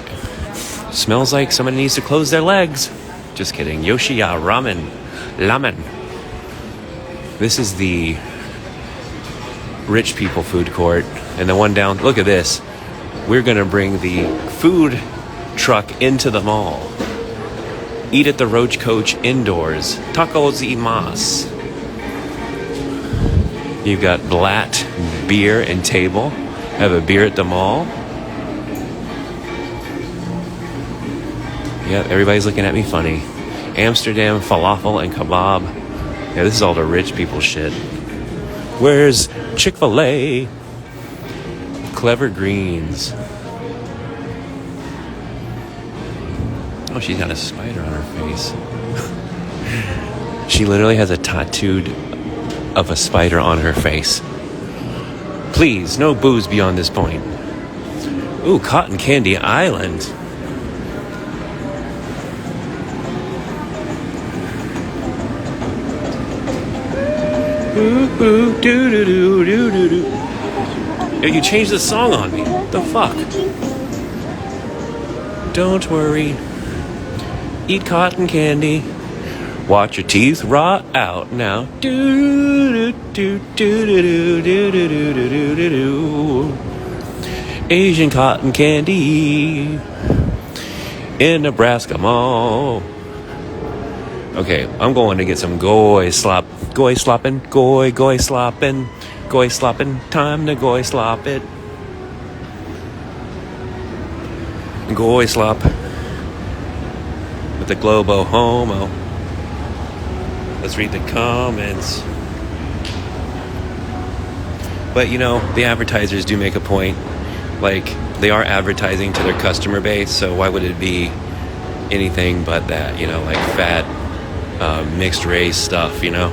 Smells like somebody needs to close their legs. Just kidding. Yoshiya Ramen. This is the rich people food court. And the one down... Look at this. We're going to bring the food truck into the mall. Eat at the Roach Coach indoors. Tacos y mas. You've got Blatt Beer and Table. Have a beer at the mall. Yep, everybody's looking at me funny. Amsterdam falafel and kebab. Yeah, this is all the rich people shit. Where's Chick-fil-A? Clever Greens. Oh, she's got a spider on her face. She literally has a tattooed of a spider on her face. Please, no booze beyond this point. Ooh, Cotton Candy Island. Ooh, ooh, doo doo doo doo doo doo. Yo, you changed the song on me. The fuck? Don't worry. Eat cotton candy. Watch your teeth rot out now. Do do do do do do do do do do do. Asian cotton candy in Nebraska Mall. Okay, I'm going to get some goy slop. Goy sloppin', goy sloppin', goy sloppin'. Time to goy slop it. Goy slop with the globo homo. Let's read the comments. But you know, the advertisers do make a point. Like, they are advertising to their customer base, so why would it be anything but that, you know, like fat, mixed race stuff, you know?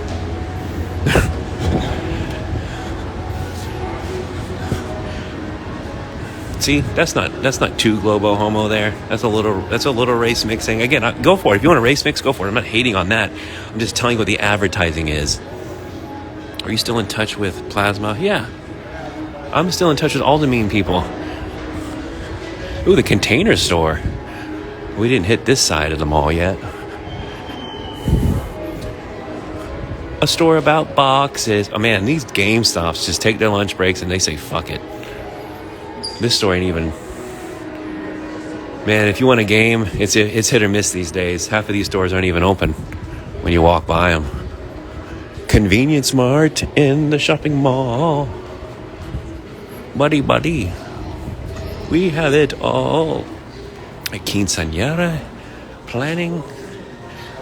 See, that's not too globo homo there. That's a little race mixing. Again, go for it. If you want to race mix, go for it. I'm not hating on that. I'm just telling you what the advertising is. Are you still in touch with Plasma? Yeah. I'm still in touch with all the mean people. Ooh, the Container Store. We didn't hit this side of the mall yet. A store about boxes. Oh man, these GameStops just take their lunch breaks and they say fuck it. This store ain't even... Man, if you want a game, it's hit or miss these days. Half of these stores aren't even open when you walk by them. Convenience Mart in the shopping mall. Buddy, we have it all. A quinceañera planning.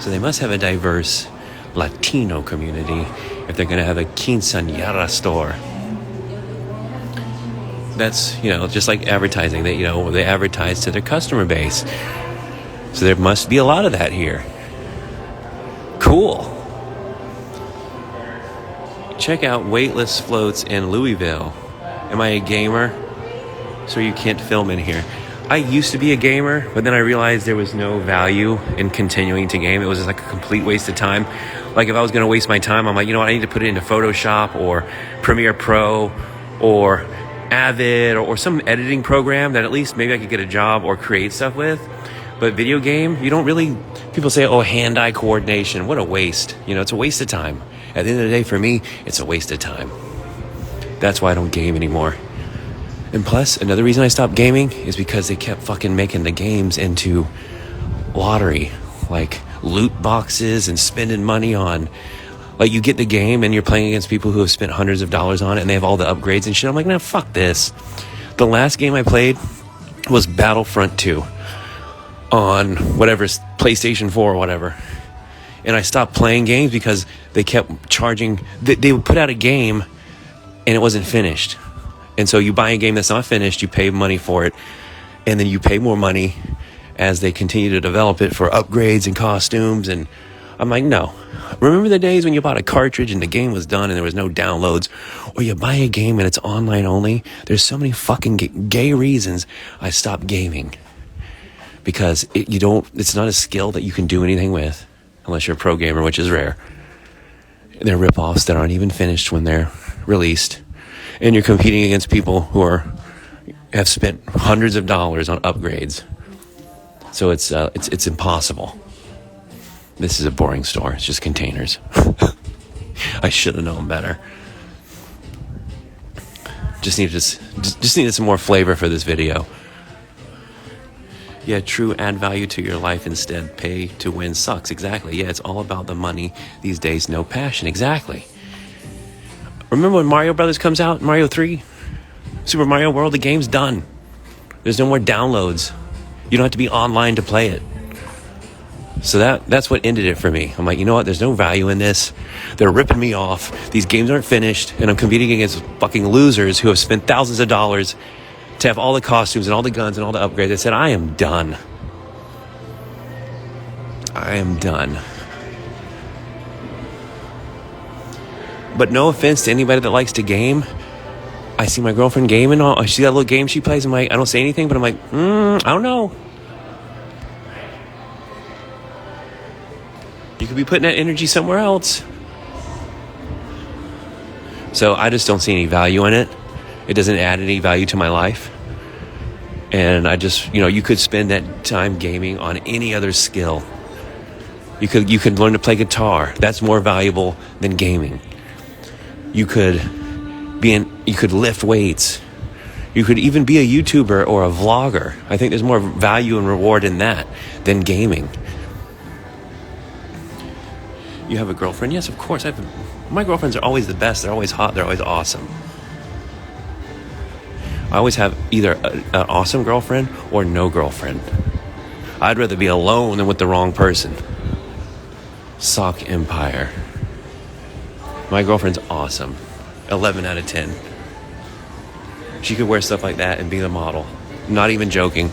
So they must have a diverse Latino community if they're going to have a quinceañera store. That's, you know, just like advertising. They, you know, they advertise to their customer base. So there must be a lot of that here. Cool. Check out weightless floats in Louisville. Am I a gamer? So you can't film in here. I used to be a gamer, but then I realized there was no value in continuing to game. It was just like a complete waste of time. Like if I was going to waste my time, I'm like, you know what, I need to put it into Photoshop or Premiere Pro or Avid or some editing program that at least maybe I could get a job or create stuff with. But video game, you don't really, people say, oh, hand-eye coordination. What a waste. You know, it's a waste of time. At the end of the day, for me, it's a waste of time. That's why I don't game anymore. And plus, another reason I stopped gaming is because they kept fucking making the games into lottery. Like loot boxes and spending money on, like you get the game and you're playing against people who have spent hundreds of dollars on it and they have all the upgrades and shit. I'm like, nah, fuck this. The last game I played was Battlefront 2 on whatever, PlayStation 4 or whatever. And I stopped playing games because they kept charging, they would put out a game and it wasn't finished. And so you buy a game that's not finished, you pay money for it, and then you pay more money as they continue to develop it for upgrades and costumes. And I'm like, no. Remember the days when you bought a cartridge and the game was done and there was no downloads? Or you buy a game and it's online only? There's so many fucking gay reasons I stopped gaming. Because it's not a skill that you can do anything with, unless you're a pro gamer, which is rare. They're ripoffs that aren't even finished when they're released. And you're competing against people who have spent hundreds of dollars on upgrades. So it's impossible. This is a boring store. It's just containers. I should have known better. Just needed some more flavor for this video. Yeah, true, add value to your life instead. Pay to win sucks. Exactly. Yeah, it's all about the money these days. No passion. Exactly. Remember when Mario Brothers comes out? Mario 3? Super Mario World, the game's done. There's no more downloads. You don't have to be online to play it. So that's what ended it for me. I'm like, you know what? There's no value in this. They're ripping me off. These games aren't finished. And I'm competing against fucking losers who have spent thousands of dollars to have all the costumes and all the guns and all the upgrades. I said, I am done. I am done. But no offense to anybody that likes to game. I see my girlfriend gaming. I see that little game she plays. I'm like, I don't say anything, but I'm like, I don't know. You could be putting that energy somewhere else. So I just don't see any value in it. It doesn't add any value to my life. And I just, you could spend that time gaming on any other skill. You could learn to play guitar. That's more valuable than gaming. You could lift weights. You could even be a YouTuber or a vlogger. I think there's more value and reward in that than gaming. You have a girlfriend? Yes, of course. My girlfriends are always the best. They're always hot. They're always awesome. I always have either an awesome girlfriend or no girlfriend. I'd rather be alone than with the wrong person. Sock Empire. My girlfriend's awesome. 11 out of 10. She could wear stuff like that and be the model. Not even joking.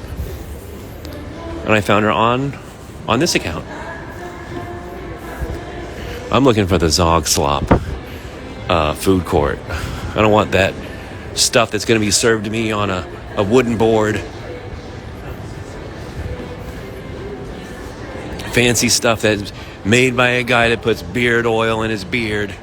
And I found her on this account. I'm looking for the Zog Slop food court. I don't want that stuff that's going to be served to me on a wooden board. Fancy stuff that's made by a guy that puts beard oil in his beard.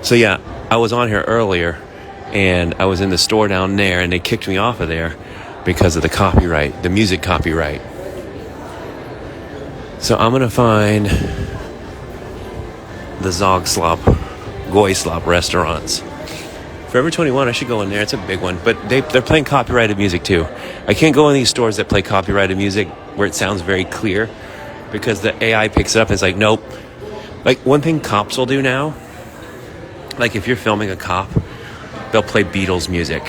So yeah, I was on here earlier and I was in the store down there and they kicked me off of there because of the copyright, the music copyright. So I'm going to find the Zog Slop, Goy Slop restaurants. Forever 21, I should go in there. It's a big one. But they're playing copyrighted music too. I can't go in these stores that play copyrighted music where it sounds very clear because the AI picks it up and it's like, nope. Like one thing cops will do now, like if you're filming a cop, they'll play Beatles music.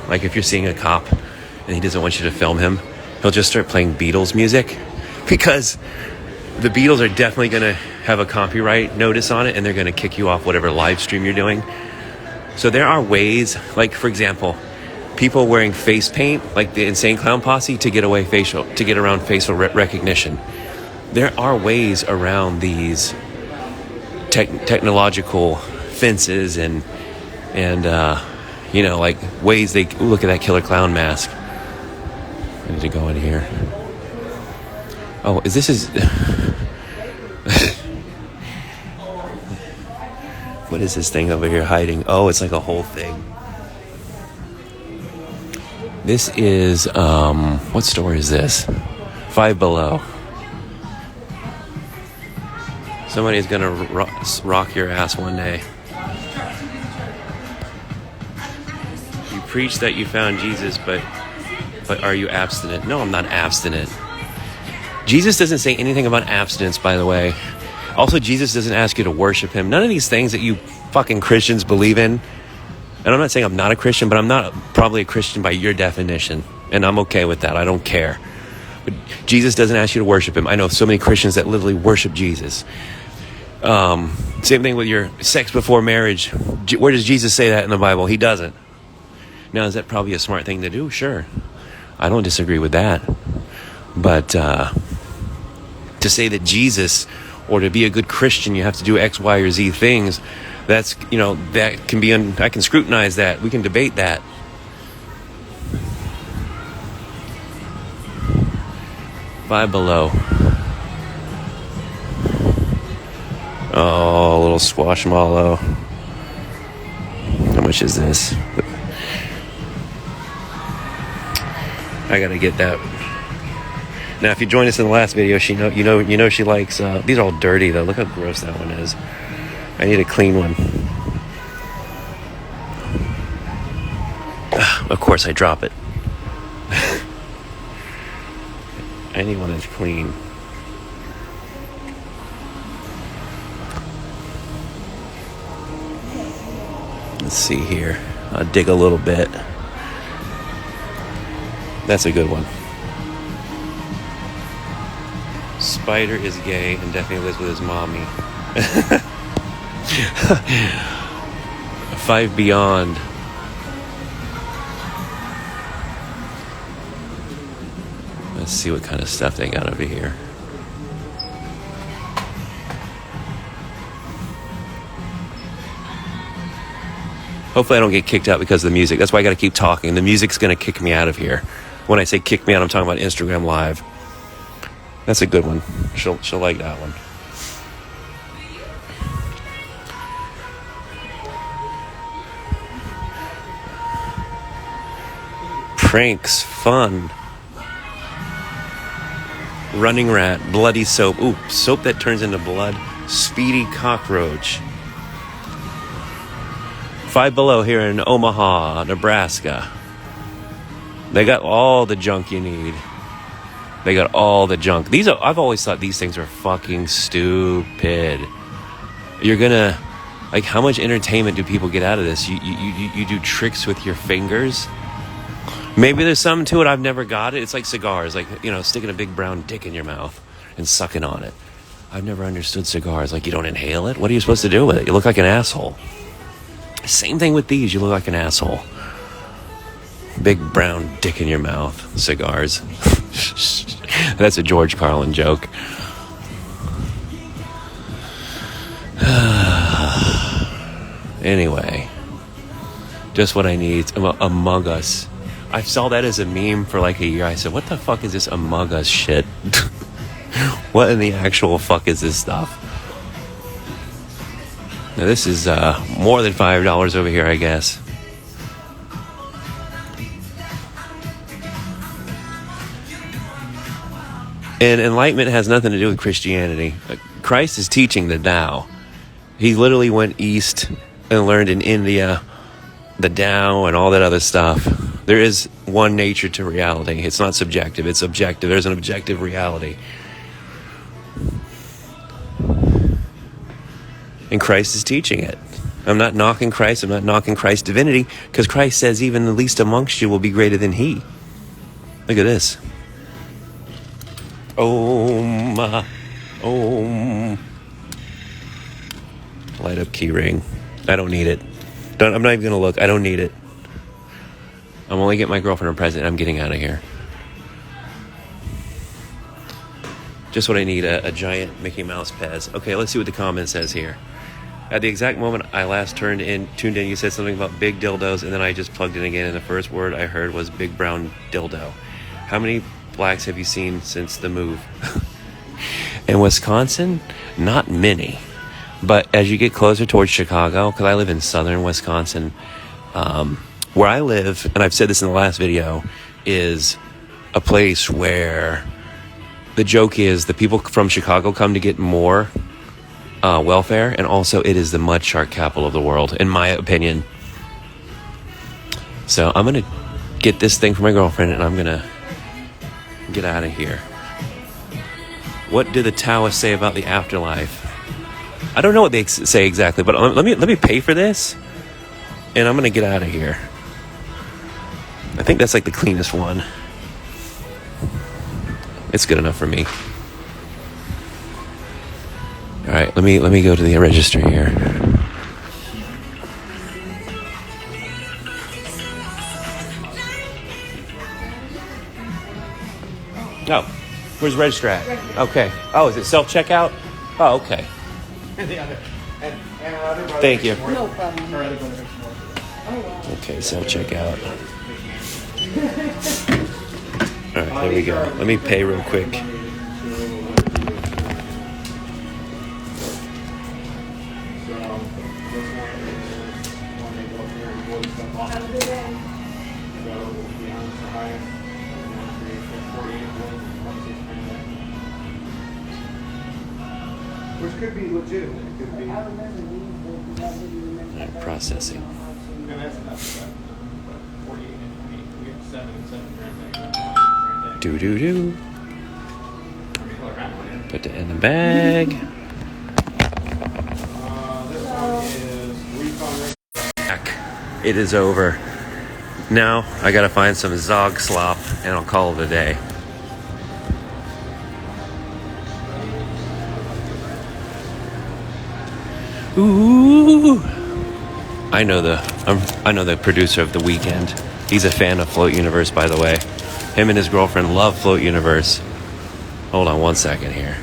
Like if you're seeing a cop and he doesn't want you to film him, he'll just start playing Beatles music because the Beatles are definitely going to have a copyright notice on it and they're going to kick you off whatever live stream you're doing. So there are ways, like for example, people wearing face paint, like the Insane Clown Posse, to get around facial recognition. There are ways around these technological fences and You know, like ways they look at that killer clown mask. I need to go in here. Oh, is this is what is this thing over here hiding? Oh, it's like a whole thing. This is what store is this? Five Below. Somebody's gonna rock your ass one day. You preach that you found Jesus, but are you abstinent? No, I'm not abstinent. Jesus doesn't say anything about abstinence, by the way. Also, Jesus doesn't ask you to worship him. None of these things that you fucking Christians believe in. And I'm not saying I'm not a Christian, but I'm not probably a Christian by your definition. And I'm okay with that. I don't care. But Jesus doesn't ask you to worship him. I know so many Christians that literally worship Jesus. Same thing with your sex before marriage. Where does Jesus say that in the Bible? He doesn't. Now, is that probably a smart thing to do? Sure. I don't disagree with that. But to say that Jesus, or to be a good Christian, you have to do X, Y, or Z things, that's, you know, that can be, I can scrutinize that. We can debate that. Five Below. Oh, a little squashmallow. How much is this? I gotta get that. Now, if you joined us in the last video, you know she likes. These are all dirty though. Look how gross that one is. I need a clean one. Of course, I drop it. I need one that's clean. Let's see here. I'll dig a little bit. That's a good one. Spider is gay and definitely lives with his mommy. 5 Beyond. Let's see what kind of stuff they got over here. Hopefully I don't get kicked out because of the music. That's why I got to keep talking. The music's going to kick me out of here. When I say kick me out, I'm talking about Instagram Live. That's a good one. She'll like that one. Pranks, fun. Running rat, bloody soap. Ooh, soap that turns into blood. Speedy cockroach. 5 Below here in Omaha, Nebraska. They got all the junk you need. They got all the junk. I've always thought these things are fucking stupid. You're gonna, like, how much entertainment do people get out of this? You do tricks with your fingers? Maybe there's something to it. I've never got it. It's like cigars, like, you know, sticking a big brown dick in your mouth and sucking on it. I've never understood cigars. Like, you don't inhale it? What are you supposed to do with it? You look like an asshole. Same thing with these. You look like an asshole. Big brown dick in your mouth. Cigars. That's a George Carlin joke. Anyway. Just what I need. Among Us. I saw that as a meme for like a year. I said, what the fuck is this Among Us shit? What in the actual fuck is this stuff? Now this is more than $5 over here, I guess. And enlightenment has nothing to do with Christianity. Christ is teaching the Tao. He literally went east and learned in India the Tao and all that other stuff. There is one nature to reality. It's not subjective, it's objective. There's an objective reality. And Christ is teaching it. I'm not knocking Christ. I'm not knocking Christ's divinity, because Christ says even the least amongst you will be greater than he. Look at this. Om. Om. Light up key ring. I don't need it. I'm not even going to look. I don't need it. I'm only getting my girlfriend a present. I'm getting out of here. Just what I need, a giant Mickey Mouse Pez. Okay, let's see what the comment says here. At the exact moment I last tuned in, you said something about big dildos, and then I just plugged in again, and the first word I heard was big brown dildo. How many blacks have you seen since the move? In Wisconsin, not many. But as you get closer towards Chicago, because I live in southern Wisconsin, where I live, and I've said this in the last video, is a place where the joke is the people from Chicago come to get more welfare, and also it is the mud shark capital of the world, in my opinion. So I'm going to get this thing for my girlfriend, and I'm going to get out of here. What do the Taoists say about the afterlife? I don't know what they say exactly, but let me pay for this, and I'm going to get out of here. I think that's like the cleanest one. It's good enough for me. All right, let me go to the registry here. Oh, where's the register at? Okay. Oh, is it self-checkout? Oh, okay. Thank you. No problem. Okay, self-checkout. All right, there we go. Let me pay real quick. Which could be legitimate. It could be. Right, processing. And that's enough. 48 and 8. We have 7 and 7 grand. Do. Put it in the bag. This one is refund. It is over. Now I gotta find some Zog slop, and I'll call it a day. Ooh! I know the producer of The Weeknd. He's a fan of Float Universe, by the way. Him and his girlfriend love Float Universe. Hold on one second here.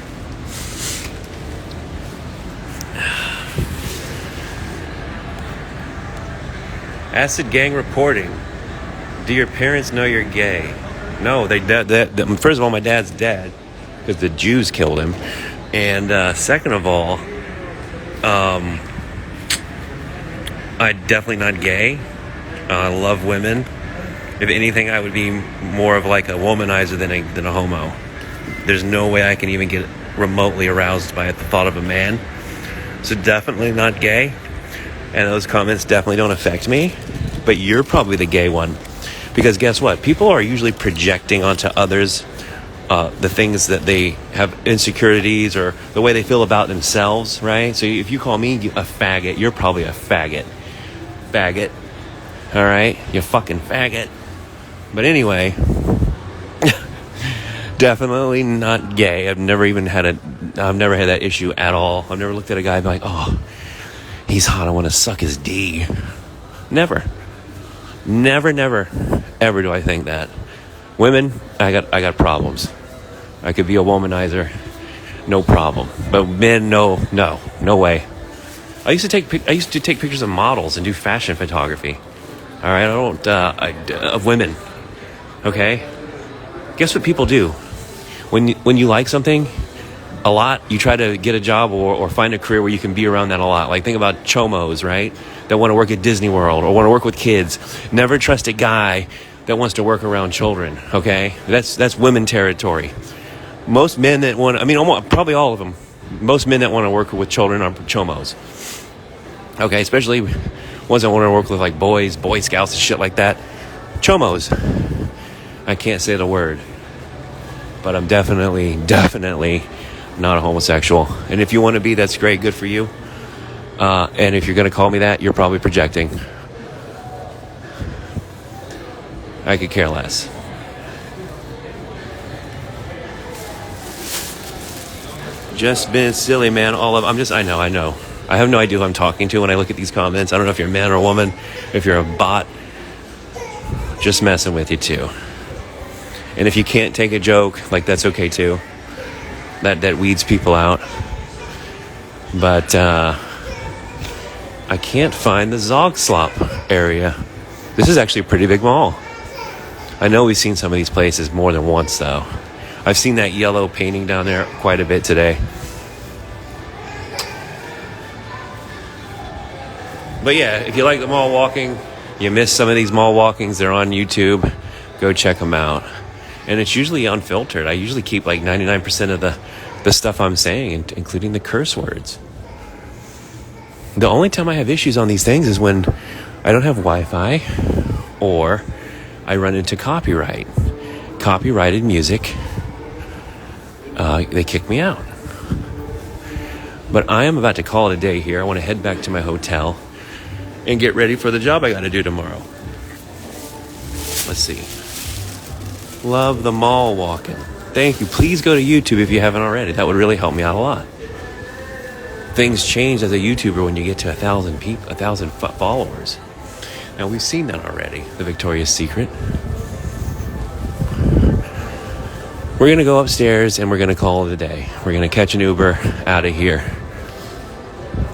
Acid gang reporting. Do your parents know you're gay? No, first of all, my dad's dead because the Jews killed him, and second of all, I'm definitely not gay. I love women. If anything, I would be more of like a womanizer than a homo. There's no way I can even get remotely aroused by the thought of a man. So definitely not gay. And those comments definitely don't affect me. But you're probably the gay one. Because guess what? People are usually projecting onto others the things that they have insecurities or the way they feel about themselves, right? So if you call me a faggot, you're probably a faggot. Faggot. All right? You fucking faggot. But anyway, definitely not gay. I've never had that issue at all. I've never looked at a guy and be like, oh, he's hot, I want to suck his D. Never, ever do I think that. Women, I got problems. I could be a womanizer, no problem. But men, no way. I used to take pictures of models and do fashion photography. All right, of women. Okay. Guess what people do when you like something a lot? You try to get a job or find a career where you can be around that a lot. Like think about chomos, right? That want to work at Disney World or want to work with kids. Never trust a guy that wants to work around children. Okay, that's women territory. Most men that probably all of them. Most men that want to work with children are chomos. Okay, especially ones that want to work with like Boy Scouts and shit like that. Chomos. I can't say the word, but I'm definitely not a homosexual. And if you want to be, that's great, good for you. And if you're going to call me that, you're probably projecting. I could care less. Just been silly, man. I know. I have no idea who I'm talking to when I look at these comments. I don't know if you're a man or a woman, if you're a bot. Just messing with you too. And if you can't take a joke, like that's okay too. That weeds people out. But I can't find the Zogslop area. This is actually a pretty big mall. I know we've seen some of these places more than once, though. I've seen that yellow painting down there quite a bit today. But yeah, if you like the mall walking, you miss some of these mall walkings, they're on YouTube. Go check them out. And it's usually unfiltered. I usually keep like 99% of the stuff I'm saying, including the curse words. The only time I have issues on these things is when I don't have Wi-Fi or I run into copyright. Copyrighted music, they kick me out. But I am about to call it a day here. I want to head back to my hotel and get ready for the job I got to do tomorrow. Let's see. Love the mall walking. Thank you. Please go to YouTube if you haven't already. That would really help me out a lot. Things change as a YouTuber when you get to 1,000 people, 1,000 followers. Now we've seen that already. The Victoria's Secret. We're gonna go upstairs and we're gonna call it a day. We're gonna catch an Uber out of here.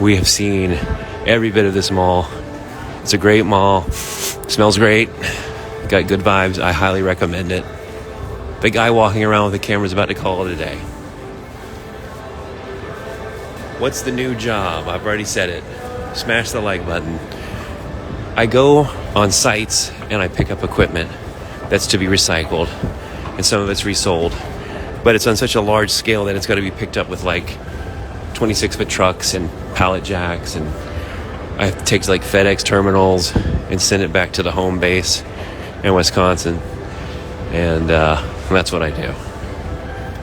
We have seen every bit of this mall. It's a great mall. Smells great. Got good vibes. I highly recommend it. The guy walking around with the camera is about to call it a day. What's the new job? I've already said it. Smash the like button. I go on sites and I pick up equipment that's to be recycled, and some of it's resold. But it's on such a large scale that it's got to be picked up with like 26-foot trucks and pallet jacks, and I have to take like FedEx terminals and send it back to the home base in Wisconsin. And that's what I do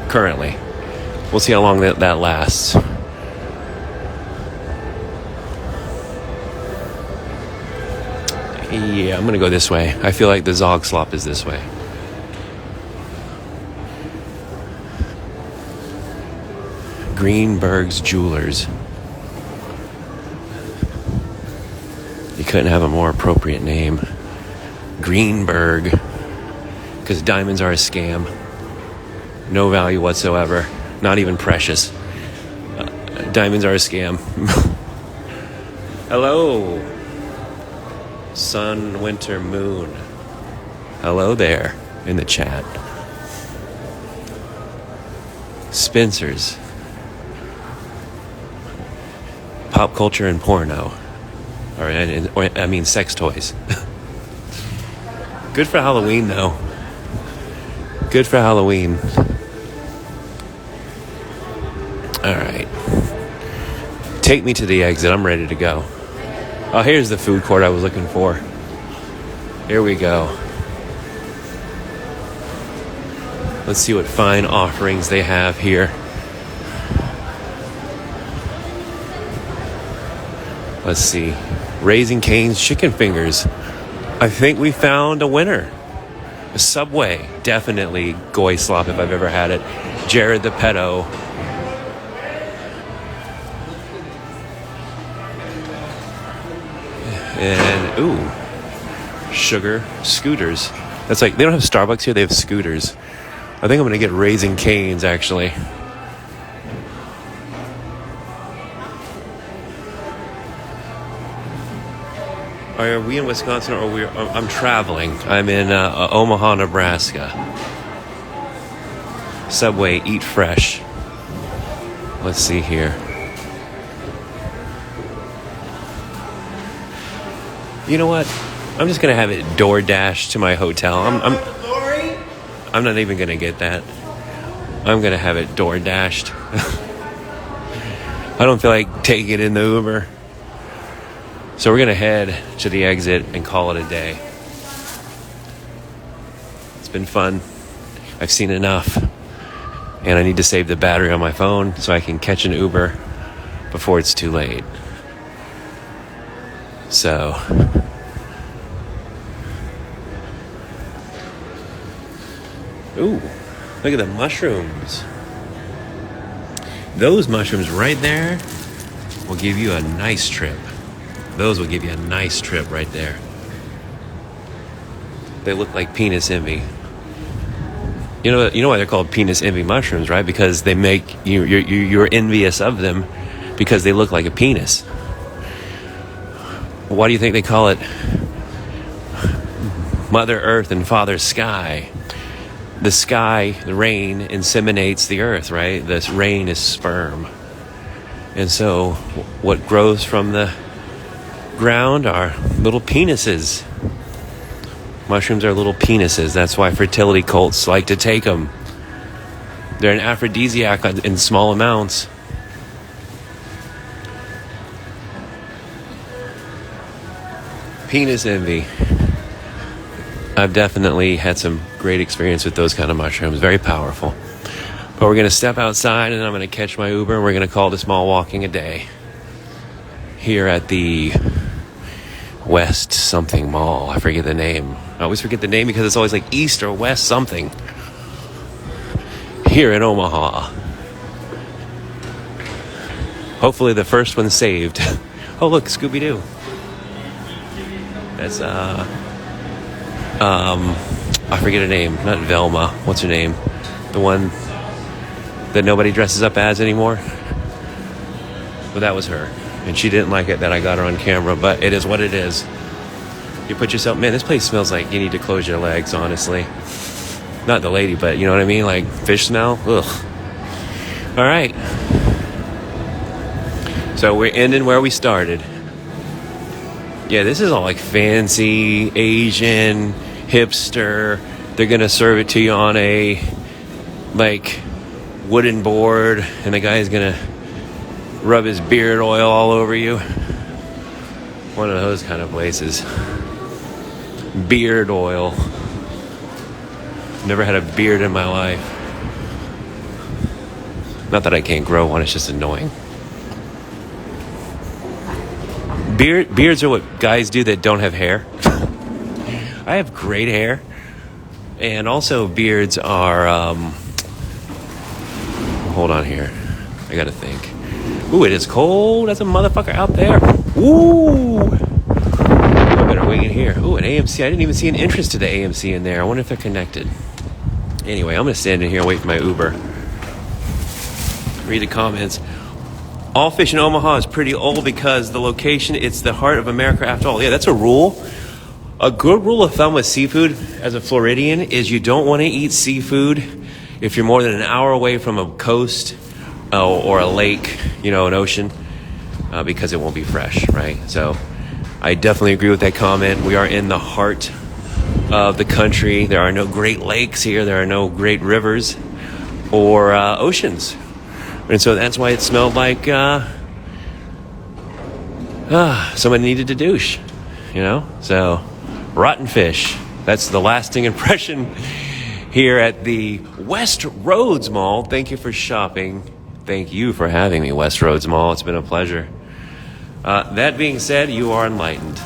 currently. We'll see how long that lasts. Yeah, I'm gonna go this way. I feel like the Zogslop is this way. Greenberg's Jewelers. You couldn't have a more appropriate name. Greenberg. Because diamonds are a scam. No value whatsoever. Not even precious. Diamonds are a scam. Hello. Sun, winter, moon. Hello there in the chat. Spencer's. Pop culture and porno. I mean sex toys. Good for Halloween, though. Good for Halloween. All right. Take me to the exit. I'm ready to go. Oh, here's the food court I was looking for. Here we go. Let's see what fine offerings they have here. Let's see. Raising Cane's chicken fingers. I think we found a winner. Subway, definitely Goy Slop if I've ever had it. Jared the Pedo. And, ooh, sugar scooters. That's like, they don't have Starbucks here, they have scooters. I think I'm going to get Raising Cane's, actually. Are we in Wisconsin or I'm traveling? I'm in Omaha, Nebraska. Subway, eat fresh. Let's see here. You know what? I'm just gonna have it DoorDash to my hotel. I'm not even gonna get that. I'm gonna have it DoorDashed. I don't feel like taking it in the Uber. So we're going to head to the exit and call it a day. It's been fun. I've seen enough. And I need to save the battery on my phone so I can catch an Uber before it's too late. So, ooh, look at the mushrooms. Those mushrooms right there will give you a nice trip. Those will give you a nice trip right there. They look like penis envy. You know why they're called penis envy mushrooms, right? Because they make you're envious of them because they look like a penis. why do you think they call it Mother Earth and Father Sky? The sky, the rain, inseminates the earth, right? This rain is sperm. And so what grows from the ground are little penises. Mushrooms are little penises. That's why fertility cults like to take them. They're an aphrodisiac in small amounts. Penis envy. I've definitely had some great experience with those kind of mushrooms. Very powerful. But we're going to step outside and I'm going to catch my Uber and we're going to call this mall walking a day. Here at the West something mall. I forget the name. I always forget the name because it's always like East or West something. Here in Omaha. Hopefully the first one saved. Oh look, Scooby-Doo. That's I forget her name. Not Velma. What's her name? The one that nobody dresses up as anymore. But that was her. And she didn't like it that I got her on camera, but it is what it is. You put yourself, man, this place smells like you need to close your legs, honestly. Not the lady, but you know what I mean? Like fish smell. Ugh. All right. So we're ending where we started. Yeah, this is all like fancy, Asian, hipster. They're going to serve it to you on a like wooden board, and the guy's going to rub his beard oil all over you. One of those kind of places. Beard oil. Never had a beard in my life. Not that I can't grow one, it's just annoying. Beards are what guys do that don't have hair. I have great hair. And also beards are, hold on here. I gotta think. Ooh, it is cold as a motherfucker out there. Ooh. I better wing it here. Ooh, an AMC. I didn't even see an entrance to the AMC in there. I wonder if they're connected. Anyway, I'm gonna stand in here and wait for my Uber. Read the comments. All fish in Omaha is pretty old because the location, it's the heart of America after all. Yeah, that's a rule. A good rule of thumb with seafood as a Floridian is you don't want to eat seafood if you're more than an hour away from a coast or a lake, you know, an ocean, because it won't be fresh, right? So I definitely agree with that comment. We are in the heart of the country. There are no great lakes here. There are no great rivers or oceans. And so that's why it smelled like someone needed to douche, you know? So, rotten fish. That's the lasting impression here at the Westroads Mall. Thank you for shopping. Thank you for having me, Westroads Mall. It's been a pleasure. That being said, you are enlightened.